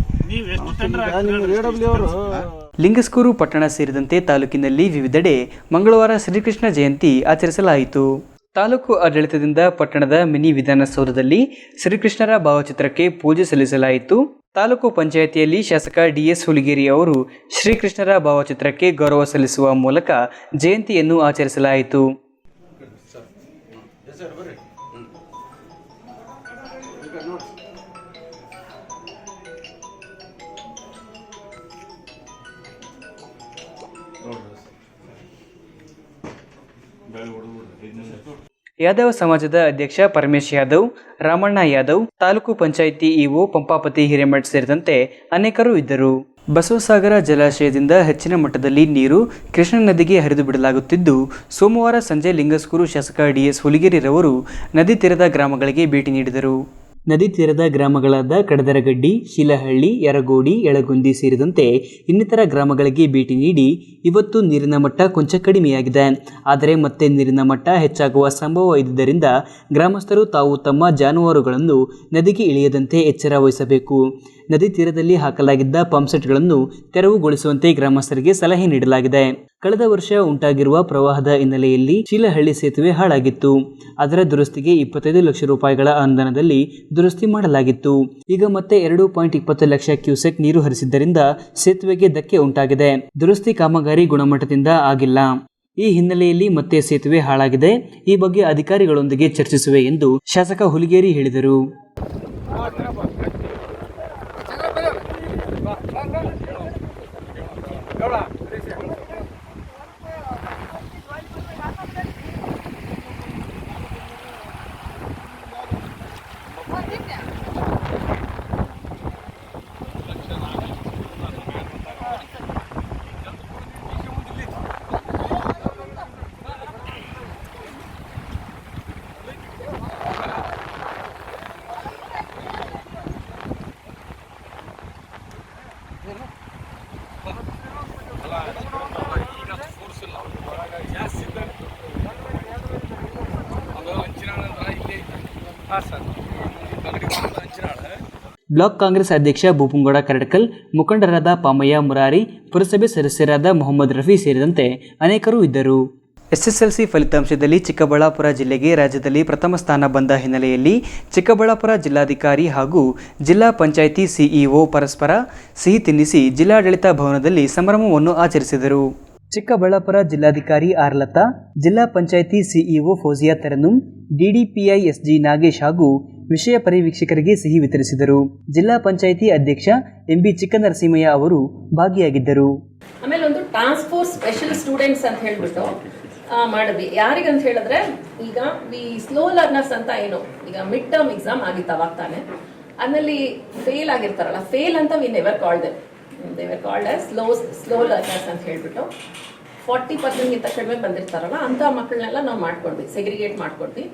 ಲಿಂಗಸ್ಕೂರು ಪಟ್ಟಣ ಸೇರಿದಂತೆ ತಾಲೂಕಿನಲ್ಲಿ ವಿವಿಧೆಡೆ ಮಂಗಳವಾರ ಶ್ರೀಕೃಷ್ಣ ಜಯಂತಿ ಆಚರಿಸಲಾಯಿತು. ತಾಲೂಕು ಆಡಳಿತದಿಂದ ಪಟ್ಟಣದ ಮಿನಿ ವಿಧಾನಸೌಧದಲ್ಲಿ ಶ್ರೀಕೃಷ್ಣರ ಭಾವಚಿತ್ರಕ್ಕೆ ಪೂಜೆ ಸಲ್ಲಿಸಲಾಯಿತು. ತಾಲೂಕು ಪಂಚಾಯಿತಿಯಲ್ಲಿ ಶಾಸಕ ಡಿಎಸ್ ಹುಲಿಗೇರಿ ಅವರು ಶ್ರೀಕೃಷ್ಣರ ಭಾವಚಿತ್ರಕ್ಕೆ ಗೌರವ ಸಲ್ಲಿಸುವ ಮೂಲಕ ಜಯಂತಿಯನ್ನು ಆಚರಿಸಲಾಯಿತು. ಯಾದವ ಸಮಾಜದ ಅಧ್ಯಕ್ಷ ಪರಮೇಶ್ ಯಾದವ್, ರಾಮಣ್ಣ ಯಾದವ್, ತಾಲೂಕು ಪಂಚಾಯಿತಿ ಇಒ ಪಂಪಾಪತಿ ಹಿರೇಮಠ್ ಸೇರಿದಂತೆ ಅನೇಕರು ಇದ್ದರು. ಬಸವಸಾಗರ ಜಲಾಶಯದಿಂದ ಹೆಚ್ಚಿನ ಮಟ್ಟದಲ್ಲಿ ನೀರು ಕೃಷ್ಣಾ ನದಿಗೆ ಹರಿದು ಬಿಡಲಾಗುತ್ತಿದ್ದು, ಸೋಮವಾರ ಸಂಜೆ ಲಿಂಗಸ್ಕೂರು ಶಾಸಕ ಡಿಎಸ್ ಹುಲಿಗೇರಿರವರು ನದಿ ತೀರದ ಗ್ರಾಮಗಳಿಗೆ ಭೇಟಿ ನೀಡಿದರು. ನದಿ ತೀರದ ಗ್ರಾಮಗಳಾದ ಕಡದರಗಡ್ಡಿ, ಶಿಲಹಳ್ಳಿ, ಯರಗೋಡಿ, ಯಳಗುಂದಿ ಸೇರಿದಂತೆ ಇನ್ನಿತರ ಗ್ರಾಮಗಳಿಗೆ ಭೇಟಿ ನೀಡಿ ಇವತ್ತು ನೀರಿನ ಮಟ್ಟ ಕೊಂಚ ಕಡಿಮೆಯಾಗಿದೆ. ಆದರೆ ಮತ್ತೆ ನೀರಿನ ಮಟ್ಟ ಹೆಚ್ಚಾಗುವ ಸಂಭವ ಇದ್ದುದರಿಂದ ಗ್ರಾಮಸ್ಥರು ತಾವು ತಮ್ಮ ಜಾನುವಾರುಗಳನ್ನು ನದಿಗೆ ಇಳಿಯದಂತೆ ಎಚ್ಚರ ವಹಿಸಬೇಕು. ನದಿ ತೀರದಲ್ಲಿ ಹಾಕಲಾಗಿದ್ದ ಪಂಪ್ಸೆಟ್ಗಳನ್ನು ತೆರವುಗೊಳಿಸುವಂತೆ ಗ್ರಾಮಸ್ಥರಿಗೆ ಸಲಹೆ ನೀಡಲಾಗಿದೆ. ಕಳೆದ ವರ್ಷ ಉಂಟಾಗಿರುವ ಪ್ರವಾಹದ ಹಿನ್ನೆಲೆಯಲ್ಲಿ ಶಿಲಹಳ್ಳಿ ಸೇತುವೆ ಹಾಳಾಗಿತ್ತು. ಅದರ ದುರಸ್ತಿಗೆ 25 ಲಕ್ಷ ರೂಪಾಯಿಗಳ ಅನುದಾನದಲ್ಲಿ ದುರಸ್ತಿ ಮಾಡಲಾಗಿತ್ತು. ಈಗ ಮತ್ತೆ 2.20 ಲಕ್ಷ ಕ್ಯೂಸೆಕ್ ನೀರು ಹರಿಸಿದ್ದರಿಂದ ಸೇತುವೆಗೆ ಧಕ್ಕೆ ಉಂಟಾಗಿದೆ. ದುರಸ್ತಿ ಕಾಮಗಾರಿ ಗುಣಮಟ್ಟದಿಂದ ಆಗಿಲ್ಲ. ಈ ಹಿನ್ನೆಲೆಯಲ್ಲಿ ಮತ್ತೆ ಸೇತುವೆ ಹಾಳಾಗಿದೆ. ಈ ಬಗ್ಗೆ ಅಧಿಕಾರಿಗಳೊಂದಿಗೆ ಚರ್ಚಿಸುವೆ ಎಂದು ಶಾಸಕ ಹುಲಿಗೇರಿ ಹೇಳಿದರು. ಬ್ಲಾಕ್ ಕಾಂಗ್ರೆಸ್ ಅಧ್ಯಕ್ಷ ಭೂಪಂಗೌಡ ಕರಡ್ಕಲ್, ಮುಖಂಡರಾದ ಪಾಮಯ್ಯ ಮುರಾರಿ, ಪುರಸಭೆ ಸದಸ್ಯರಾದ ಮೊಹಮ್ಮದ್ ರಫಿ ಸೇರಿದಂತೆ ಅನೇಕರು ಇದ್ದರು. ಎಸ್ಎಸ್ಎಲ್ಸಿ ಫಲಿತಾಂಶದಲ್ಲಿ ಚಿಕ್ಕಬಳ್ಳಾಪುರ ಜಿಲ್ಲೆಗೆ ರಾಜ್ಯದಲ್ಲಿ ಪ್ರಥಮ ಸ್ಥಾನ ಬಂದ ಹಿನ್ನೆಲೆಯಲ್ಲಿ ಚಿಕ್ಕಬಳ್ಳಾಪುರ ಜಿಲ್ಲಾಧಿಕಾರಿ ಹಾಗೂ ಜಿಲ್ಲಾ ಪಂಚಾಯಿತಿ ಸಿಇಒ ಪರಸ್ಪರ ಸಿಹಿ ತಿನ್ನಿಸಿ ಜಿಲ್ಲಾಡಳಿತ ಭವನದಲ್ಲಿ ಸಂಭ್ರಮವನ್ನು ಆಚರಿಸಿದರು. ಚಿಕ್ಕಬಳ್ಳಾಪುರ ಜಿಲ್ಲಾಧಿಕಾರಿ ಆರ್ಲತಾ, ಜಿಲ್ಲಾ panchayat CEO Fauzia ತರನುಂ, DDPI S G Nagesh ಹಾಗೂ ವಿಷಯ ಪರಿವೀಕ್ಷಕರಿಗೆ ಸಿಹಿ ವಿತರಿಸಿದರು. ಜಿಲ್ಲಾ ಪಂಚಾಯಿತಿ ಅಧ್ಯಕ್ಷ ಎಂಬಿ ಚಿಕ್ಕನರಸಿಂಹಯ್ಯ ಅವರು ಭಾಗಿಯಾಗಿದ್ದರು. ಆಮೇಲೆ ಒಂದು ಟಾಸ್ಕ್ ಫೋರ್ಸ್ ಸ್ಪೆಷಲ್ ಸ್ಟೂಡೆಂಟ್ಸ್ ಅಂತ ಹೇಳ್ಬಿಟ್ಟು ಮಾಡಿದ್ವಿ. ಯಾರಿಗಂತ ಹೇಳಿದ್ರೆ, ಈಗ ವಿ ಸ್ಲೋ ಲರ್ನರ್ಸ್ ಅಂತ ಏನು, ಈಗ ಮಿಡ್ ಟರ್ಮ್ ಎಕ್ಸಾಮ್ ಆಗಿತ್ತು ಅವಾಗ ತಾನೆ, ಅದರಲ್ಲಿ ಫೇಲ್ ಆಗಿರ್ತಾರಲ್ಲ, ಫೇಲ್ ಅಂತ we never called them, they were called as slow learners ಅಂತ ಹೇಳ್ಬಿಟ್ಟು 40% ಕಡಿಮೆ ಬಂದಿರ್ತಾರಲ್ಲ ಅಂತ ಮಕ್ಕಳನ್ನೆಲ್ಲ ನಾವು ಮಾಡ್ಕೊಡ್ವಿ, ಸೆಗ್ರಿಗೇಟ್ ಮಾಡ್ಕೊಡ್ವಿ.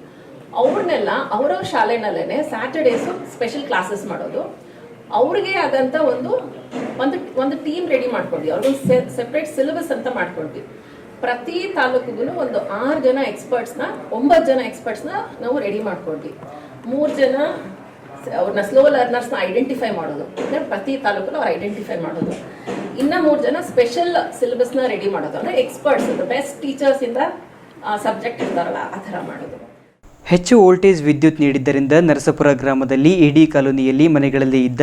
ಅವ್ರನ್ನೆಲ್ಲ ಅವರವ್ರ ಶಾಲೆನಲ್ಲೇ ಸ್ಯಾಟರ್ಡೇಸು ಸ್ಪೆಷಲ್ ಕ್ಲಾಸಸ್ ಮಾಡೋದು, ಅವ್ರಿಗೆ ಆದಂಥ ಒಂದು ಟೀಮ್ ರೆಡಿ ಮಾಡ್ಕೊಂಡ್ವಿ. ಅವ್ರಿಗೊಂದು ಸೆಪ್ರೇಟ್ ಸಿಲೆಬಸ್ ಅಂತ ಮಾಡ್ಕೊಂಡ್ವಿ. ಪ್ರತಿ ತಾಲೂಕಿಗೂ ಒಂದು 6 ಜನ ಎಕ್ಸ್ಪರ್ಟ್ಸ್ನ 9 ಜನ ಎಕ್ಸ್ಪರ್ಟ್ಸ್ನ ನಾವು ರೆಡಿ ಮಾಡ್ಕೊಂಡ್ವಿ. 3 ಜನ ಅವ್ರನ್ನ ಸ್ಲೋ ಲರ್ನರ್ಸ್ನ ಐಡೆಂಟಿಫೈ ಮಾಡೋದು, ಅಂದರೆ ಪ್ರತಿ ತಾಲೂಕಲ್ಲಿ ಅವ್ರು ಐಡೆಂಟಿಫೈ ಮಾಡೋದು. ಇನ್ನು 3 ಜನ ಸ್ಪೆಷಲ್ ಸಿಲೆಬಸ್ನ ರೆಡಿ ಮಾಡೋದು, ಅಂದರೆ ಎಕ್ಸ್ಪರ್ಟ್ಸ್, ಬೆಸ್ಟ್ ಟೀಚರ್ಸ್ ಇಂದ ಸಬ್ಜೆಕ್ಟ್ ಇರ್ತಾರಲ್ಲ ಆ ಥರ ಮಾಡೋದು. ಹೆಚ್ಚು ವೋಲ್ಟೇಜ್ ವಿದ್ಯುತ್ ನೀಡಿದ್ದರಿಂದ ನರಸಾಪುರ ಗ್ರಾಮದಲ್ಲಿ ಇಡೀ ಕಾಲೋನಿಯಲ್ಲಿ ಮನೆಗಳಲ್ಲಿ ಇದ್ದ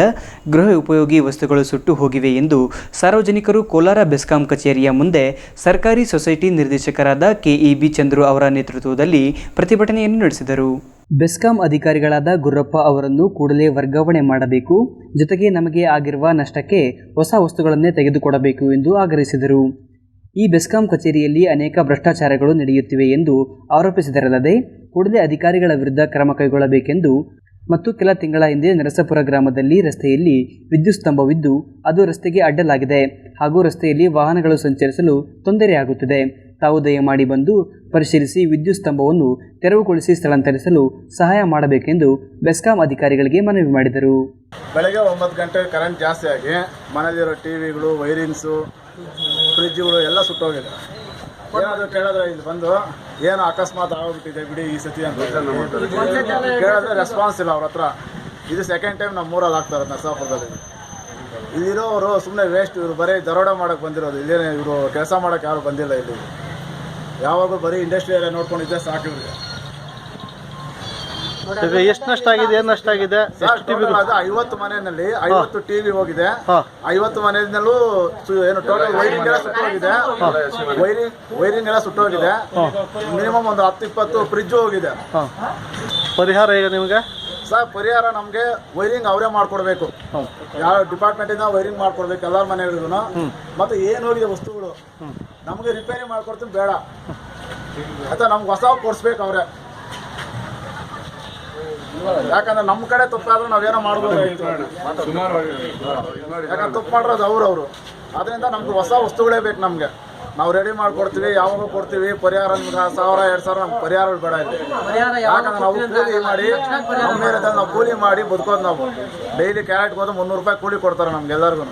ಗೃಹ ಉಪಯೋಗಿ ವಸ್ತುಗಳು ಸುಟ್ಟು ಹೋಗಿವೆ ಎಂದು ಸಾರ್ವಜನಿಕರು ಕೋಲಾರ ಬೆಸ್ಕಾಂ ಕಚೇರಿಯ ಮುಂದೆ ಸರ್ಕಾರಿ ಸೊಸೈಟಿ ನಿರ್ದೇಶಕರಾದ ಕೆಇಬಿ ಚಂದ್ರು ಅವರ ನೇತೃತ್ವದಲ್ಲಿ ಪ್ರತಿಭಟನೆಯನ್ನು ನಡೆಸಿದರು. ಬೆಸ್ಕಾಂ ಅಧಿಕಾರಿಗಳಾದ ಗುರ್ರಪ್ಪ ಅವರನ್ನು ಕೂಡಲೇ ವರ್ಗಾವಣೆ ಮಾಡಬೇಕು, ಜೊತೆಗೆ ನಮಗೆ ಆಗಿರುವ ನಷ್ಟಕ್ಕೆ ಹೊಸ ವಸ್ತುಗಳನ್ನೇ ತೆಗೆದುಕೊಡಬೇಕು ಎಂದು ಆಗ್ರಹಿಸಿದರು. ಈ ಬೆಸ್ಕಾಂ ಕಚೇರಿಯಲ್ಲಿ ಅನೇಕ ಭ್ರಷ್ಟಾಚಾರಗಳು ನಡೆಯುತ್ತಿವೆ ಎಂದು ಆರೋಪಿಸಿದರಲ್ಲದೆ ಕೂಡಲೇ ಅಧಿಕಾರಿಗಳ ವಿರುದ್ಧ ಕ್ರಮ ಕೈಗೊಳ್ಳಬೇಕೆಂದು ಮತ್ತು ಕೆಲ ತಿಂಗಳ ಹಿಂದೆ ನರಸಾಪುರ ಗ್ರಾಮದಲ್ಲಿ ರಸ್ತೆಯಲ್ಲಿ ವಿದ್ಯುತ್ ಸ್ತಂಭವಿದ್ದು ಅದು ರಸ್ತೆಗೆ ಅಡ್ಡಲಾಗಿದೆ ಹಾಗೂ ರಸ್ತೆಯಲ್ಲಿ ವಾಹನಗಳು ಸಂಚರಿಸಲು ತೊಂದರೆಯಾಗುತ್ತಿದೆ. ತಾವು ದಯಮಾಡಿ ಬಂದು ಪರಿಶೀಲಿಸಿ ವಿದ್ಯುತ್ ಸ್ತಂಭವನ್ನು ತೆರವುಗೊಳಿಸಿ ಸ್ಥಳಾಂತರಿಸಲು ಸಹಾಯ ಮಾಡಬೇಕೆಂದು ಬೆಸ್ಕಾಂ ಅಧಿಕಾರಿಗಳಿಗೆ ಮನವಿ ಮಾಡಿದರು. ಬೆಳಗ್ಗೆ 9 ಗಂಟೆಗೆ ಕರೆಂಟ್ ಜಾಸ್ತಿ ಆಗಿ ಮನೆಯಲ್ಲಿರೋ ಟಿವಿಗಳು, ವೈರಿಂಗ್ಸು, ಫ್ರಿಜ್ಗಳು ಎಲ್ಲ ಸುಟ್ಟೋಗಿದೆ. ಏನಾದರೂ ಕೇಳಿದ್ರೆ ಇಲ್ಲಿ ಬಂದು ಏನು ಅಕಸ್ಮಾತ್ ಆಗೋಗ್ಬಿಟ್ಟಿದೆ ಬಿಡಿ ಈ ಸತಿ ಅಂತ ಕೇಳಿದ್ರೆ ರೆಸ್ಪಾನ್ಸ್ ಇಲ್ಲ ಅವ್ರ ಹತ್ರ. ಇದು ಸೆಕೆಂಡ್ ಟೈಮ್ ನಮ್ಮ ಊರಲ್ಲಿ ಆಗ್ತಾರೆ ನರಸಾಪುರದಲ್ಲಿ. ಇಲ್ಲಿರೋರು ಸುಮ್ಮನೆ ವೇಸ್ಟ್, ಇವರು ಬರೀ ದರೋಡ ಮಾಡೋಕ್ಕೆ ಬಂದಿರೋದು. ಇಲ್ಲೇನೆ ಇವರು ಕೆಲಸ ಮಾಡೋಕ್ಕೆ ಯಾರು ಬಂದಿಲ್ಲ. ಇಲ್ಲಿ ಯಾವಾಗೂ ಬರೀ ಇಂಡಸ್ಟ್ರಿ ಏರಿಯಾ ನೋಡ್ಕೊಂಡಿದ್ದೆ ಸಾಕು. ಎಷ್ಟು ನಷ್ಟ ಆಗಿದೆ, ಏನು ನಷ್ಟ ಆಗಿದೆ? 50 ಮನೆಯಲ್ಲಿ 50 ಟಿವಿ ಹೋಗಿದೆ. 50 ಮನೆಯಲ್ಲೂ ಏನು ಟೋಟಲ್ ವೈರಿಂಗ್ ಎಲ್ಲ ಸುಟ್ಟೋಗಿದೆ. ವೈರಿಂಗ್ ಎಲ್ಲ ಸುಟ್ಟೋಗಿದೆ. ಮಿನಿಮಮ್ ಒಂದು 10-20 ಫ್ರಿಜ್ ಹೋಗಿದೆ. ಪರಿಹಾರ ಈಗ ನಿಮಗೆ? ಸರ್ ಪರಿಹಾರ ನಮಗೆ ವೈರಿಂಗ್ ಅವರೇ ಮಾಡ್ಕೊಡ್ಬೇಕು. ಯಾವ ಡಿಪಾರ್ಟ್ಮೆಂಟಿಂದ ವೈರಿಂಗ್ ಮಾಡ್ಕೊಡ್ಬೇಕು ಎಲ್ಲರ ಮನೆಗಳಿಗೂ. ಮತ್ತೆ ಏನು ಹೋಗಿದೆ ವಸ್ತುಗಳು ನಮಗೆ ರಿಪೇರಿ ಮಾಡ್ಕೊಡ್ತೀನಿ ಬೇಡ, ಅಥವಾ ನಮ್ಗೆ ಹೊಸ ಕೊಡಿಸ್ಬೇಕು ಅವರೇ. ಯಾಕಂದ್ರೆ ನಮ್ಮ ಕಡೆ ತಪ್ಪಾದ್ರೆ ನಾವೇನೋ ಮಾಡ್ಬೋದು. ಯಾಕಂದ್ರೆ ತಪ್ಪು ಮಾಡಿರೋದು ಅವರು. ಅದರಿಂದ ನಮ್ಗೆ ಹೊಸ ವಸ್ತುಗಳೇ ಬೇಕು. ನಮಗೆ ನಾವು ರೆಡಿ ಮಾಡ್ಕೊಡ್ತೀವಿ, ಯಾವಾಗ ಕೊಡ್ತೀವಿ. ಪರಿಹಾರ 1000-2000 ನಮ್ಗೆ ಪರಿಹಾರಗಳು ಬೇಡ ಇಲ್ಲಿ. ಯಾಕಂದ್ರೆ ನಾವು ಕೂಲಿ ಮಾಡಿ ನಮ್ಮ ಮೇಲೆ ನಾವು ಕೂಲಿ ಮಾಡಿ ಬದುಕೋದು. ನಾವು ಡೈಲಿ ಕ್ಯಾರೆಟ್ಗೆ ಹೋದ್ರೆ 300 ರೂಪಾಯಿ ಕೂಲಿ ಕೊಡ್ತಾರೆ ನಮ್ಗೆಲ್ಲರಿಗೂ.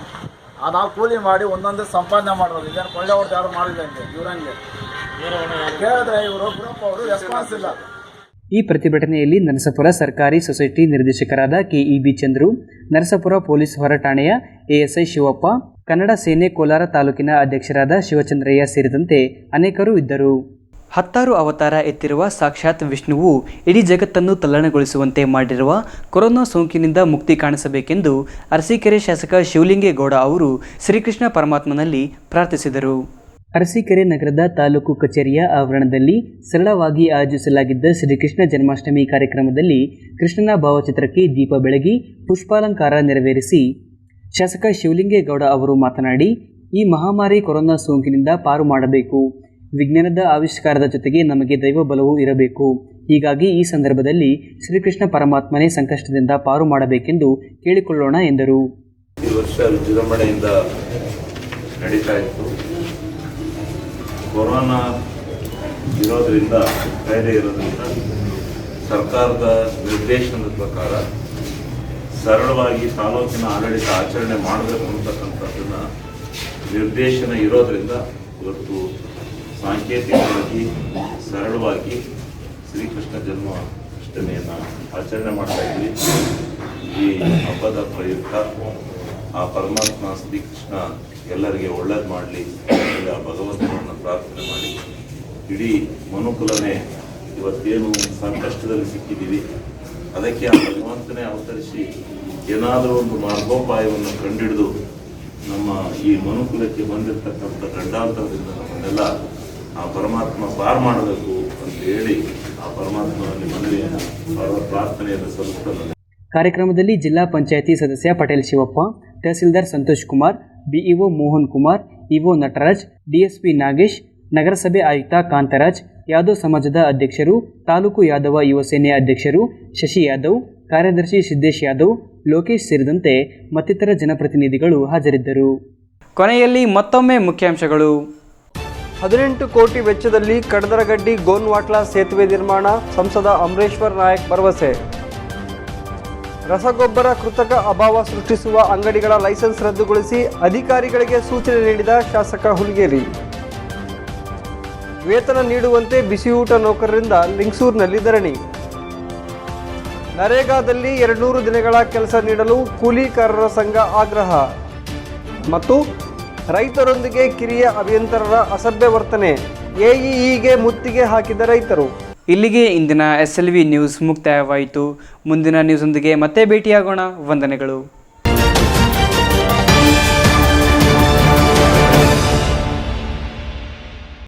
ನಾವು ಕೂಲಿ ಮಾಡಿ ಒಂದೊಂದು ಸಂಪಾದನೆ ಮಾಡೋದು. ಇದೇನು ಕೊಳ್ಳೆ ಹೊಡೆದು ಯಾರು ಮಾಡಿಲ್ಲ ಇವ್ರಂಗೆ ಕೇಳಿದ್ರೆ ಇವರು ಗುರಪ್ಪ ಅವರು ರೆಸ್ಪಾನ್ಸ್ ಇಲ್ಲ. ಈ ಪ್ರತಿಭಟನೆಯಲ್ಲಿ ನರಸಾಪುರ ಸರ್ಕಾರಿ ಸೊಸೈಟಿ ನಿರ್ದೇಶಕರಾದ ಕೆಇಬಿ ಚಂದ್ರು, ನರಸಾಪುರ ಪೊಲೀಸ್ ಹೊರಠಾಣೆಯ ಎಎಸ್ಐ ಶಿವಪ್ಪ, ಕನ್ನಡ ಸೇನೆ ಕೋಲಾರ ತಾಲೂಕಿನ ಅಧ್ಯಕ್ಷರಾದ ಶಿವಚಂದ್ರಯ್ಯ ಸೇರಿದಂತೆ ಅನೇಕರು ಇದ್ದರು. 10 ಅವತಾರ ಎತ್ತಿರುವ ಸಾಕ್ಷಾತ್ ವಿಷ್ಣುವು ಇಡೀ ಜಗತ್ತನ್ನು ತಲ್ಲಣಗೊಳಿಸುವಂತೆ ಮಾಡಿರುವ ಕೊರೋನಾ ಸೋಂಕಿನಿಂದ ಮುಕ್ತಿ ಕಾಣಿಸಬೇಕೆಂದು ಅರಸೀಕೆರೆ ಶಾಸಕ ಶಿವಲಿಂಗೇಗೌಡ ಅವರು ಶ್ರೀಕೃಷ್ಣ ಪರಮಾತ್ಮನಲ್ಲಿ ಪ್ರಾರ್ಥಿಸಿದರು. ಅರಸೀಕೆರೆ ನಗರದ ತಾಲೂಕು ಕಚೇರಿಯ ಆವರಣದಲ್ಲಿ ಸರಳವಾಗಿ ಆಯೋಜಿಸಲಾಗಿದ್ದ ಶ್ರೀಕೃಷ್ಣ ಜನ್ಮಾಷ್ಟಮಿ ಕಾರ್ಯಕ್ರಮದಲ್ಲಿ ಕೃಷ್ಣನ ಭಾವಚಿತ್ರಕ್ಕೆ ದೀಪ ಬೆಳಗಿ ಪುಷ್ಪಾಲಂಕಾರ ನೆರವೇರಿಸಿ ಶಾಸಕ ಶಿವಲಿಂಗೇಗೌಡ ಅವರು ಮಾತನಾಡಿ, ಈ ಮಹಾಮಾರಿ ಕೊರೋನಾ ಸೋಂಕಿನಿಂದ ಪಾರು ಮಾಡಬೇಕು. ವಿಜ್ಞಾನದ ಆವಿಷ್ಕಾರದ ಜೊತೆಗೆ ನಮಗೆ ದೈವ ಬಲವೂ ಇರಬೇಕು. ಹೀಗಾಗಿ ಈ ಸಂದರ್ಭದಲ್ಲಿ ಶ್ರೀಕೃಷ್ಣ ಪರಮಾತ್ಮನೇ ಸಂಕಷ್ಟದಿಂದ ಪಾರು ಮಾಡಬೇಕೆಂದು ಕೇಳಿಕೊಳ್ಳೋಣ ಎಂದರು. ಈ ವರ್ಷ ವಿಜೃಂಭಣೆಯಿಂದ ನಡೀತಾ ಇತ್ತು. ಕೊರೋನಾ ಇರೋದ್ರಿಂದ, ಕಾಯ್ದೆ ಇರೋದ್ರಿಂದ ಸರ್ಕಾರದ ನಿರ್ದೇಶನದ ಪ್ರಕಾರ ಸರಳವಾಗಿ ತಾಲೂಕಿನ ಆಡಳಿತ ಆಚರಣೆ ಮಾಡಬೇಕು ಅಂತಕ್ಕಂಥದ್ದನ್ನು ನಿರ್ದೇಶನ ಇರೋದ್ರಿಂದ ಇವತ್ತು ಸಾಂಕೇತಿಕವಾಗಿ ಸರಳವಾಗಿ ಶ್ರೀಕೃಷ್ಣ ಜನ್ಮಾಷ್ಟಮಿಯನ್ನು ಆಚರಣೆ ಮಾಡ್ತಾ ಇದ್ವಿ. ಈ ಹಬ್ಬದ ಪ್ರಯುಕ್ತ ಆ ಪರಮಾತ್ಮ ಶ್ರೀಕೃಷ್ಣ ಎಲ್ಲರಿಗೆ ಒಳ್ಳೇದು ಮಾಡಲಿ, ಆ ಭಗವಂತನನ್ನು ಪ್ರಾರ್ಥನೆ ಮಾಡಿ ಇಡೀ ಮನುಕುಲನೇ ಇವತ್ತೇನು ಸಂಕಷ್ಟದಲ್ಲಿ ಸಿಕ್ಕಿದ್ದೀವಿ, ಅದಕ್ಕೆ ಆ ಭಗವಂತನೇ ಅವತರಿಸಿ ಏನಾದರೂ ಒಂದು ಮಾರ್ಗೋಪಾಯವನ್ನು ಕಂಡಿಡಿದು ನಮ್ಮ ಈ ಮನುಕುಲಕ್ಕೆ ಬಂದಿರತಕ್ಕಂಥ ಗಂಡಾಂತರದಿಂದ ನಮ್ಮನ್ನೆಲ್ಲ ಆ ಪರಮಾತ್ಮ ಪಾರು ಮಾಡಬೇಕು ಅಂತ ಹೇಳಿ ಆ ಪರಮಾತ್ಮನಲ್ಲಿ ಮನವಿಯನ್ನು ಪ್ರಾರ್ಥನೆಯನ್ನು ಸಲ್ಲಿಸುತ್ತಾರೆ. ಕಾರ್ಯಕ್ರಮದಲ್ಲಿ ಜಿಲ್ಲಾ ಪಂಚಾಯಿತಿ ಸದಸ್ಯ Patel Shivappa, tahsildar Santosh Kumar, BEO Mohan Kumar, EO Nataraj, DSP Nagesh, ನಗರಸಭೆ ಆಯುಕ್ತ ಕಾಂತರಾಜ್, ಯಾದವ್ ಸಮಾಜದ ಅಧ್ಯಕ್ಷರು, ತಾಲೂಕು ಯಾದವ ಯುವ ಸೇನೆ ಅಧ್ಯಕ್ಷರು ಶಶಿ ಯಾದವ್, ಕಾರ್ಯದರ್ಶಿ ಸಿದ್ದೇಶ್ ಯಾದವ್, ಲೋಕೇಶ್ ಸೇರಿದಂತೆ ಮತ್ತಿತರ ಜನಪ್ರತಿನಿಧಿಗಳು ಹಾಜರಿದ್ದರು. ಕೊನೆಯಲ್ಲಿ ಮತ್ತೊಮ್ಮೆ ಮುಖ್ಯಾಂಶಗಳು. 18 ಕೋಟಿ ವೆಚ್ಚದಲ್ಲಿ ಕಡದರಗಡ್ಡಿ ಗೋನ್ವಾಟ್ಲಾ ಸೇತುವೆ ನಿರ್ಮಾಣ, ಸಂಸದ ಅಮರೇಶ್ವರ್ ನಾಯಕ್ ಭರವಸೆ. ರಸಗೊಬ್ಬರ ಕೃತಕ ಅಭಾವ ಸೃಷ್ಟಿಸುವ ಅಂಗಡಿಗಳ ಲೈಸೆನ್ಸ್ ರದ್ದುಗೊಳಿಸಿ ಅಧಿಕಾರಿಗಳಿಗೆ ಸೂಚನೆ ನೀಡಿದ ಶಾಸಕ ಹುಲಿಗೇರಿ. ವೇತನ ನೀಡುವಂತೆ ಬಿಸಿಯೂಟ ನೌಕರರಿಂದ ಲಿಂಗಸೂರಿನಲ್ಲಿ ಧರಣಿ. ನರೇಗಾದಲ್ಲಿ 200 ದಿನಗಳ ಕೆಲಸ ನೀಡಲು ಕೂಲಿಕಾರರ ಸಂಘ ಆಗ್ರಹ. ಮತ್ತು ರೈತರೊಂದಿಗೆ ಕಿರಿಯ ಅಭಿಯಂತರರ ಅಸಭ್ಯ ವರ್ತನೆ, ಎಇಇಗೆ ಮುತ್ತಿಗೆ ಹಾಕಿದ ರೈತರು. ಇಲ್ಲಿಗೆ ಇಂದಿನ SLV ನ್ಯೂಸ್ ಮುಕ್ತಾಯವಾಯಿತು. ಮುಂದಿನ ನ್ಯೂಸ್ ಒಂದಿಗೆ ಮತ್ತೆ ಭೇಟಿಯಾಗೋಣ. ವಂದನೆಗಳು.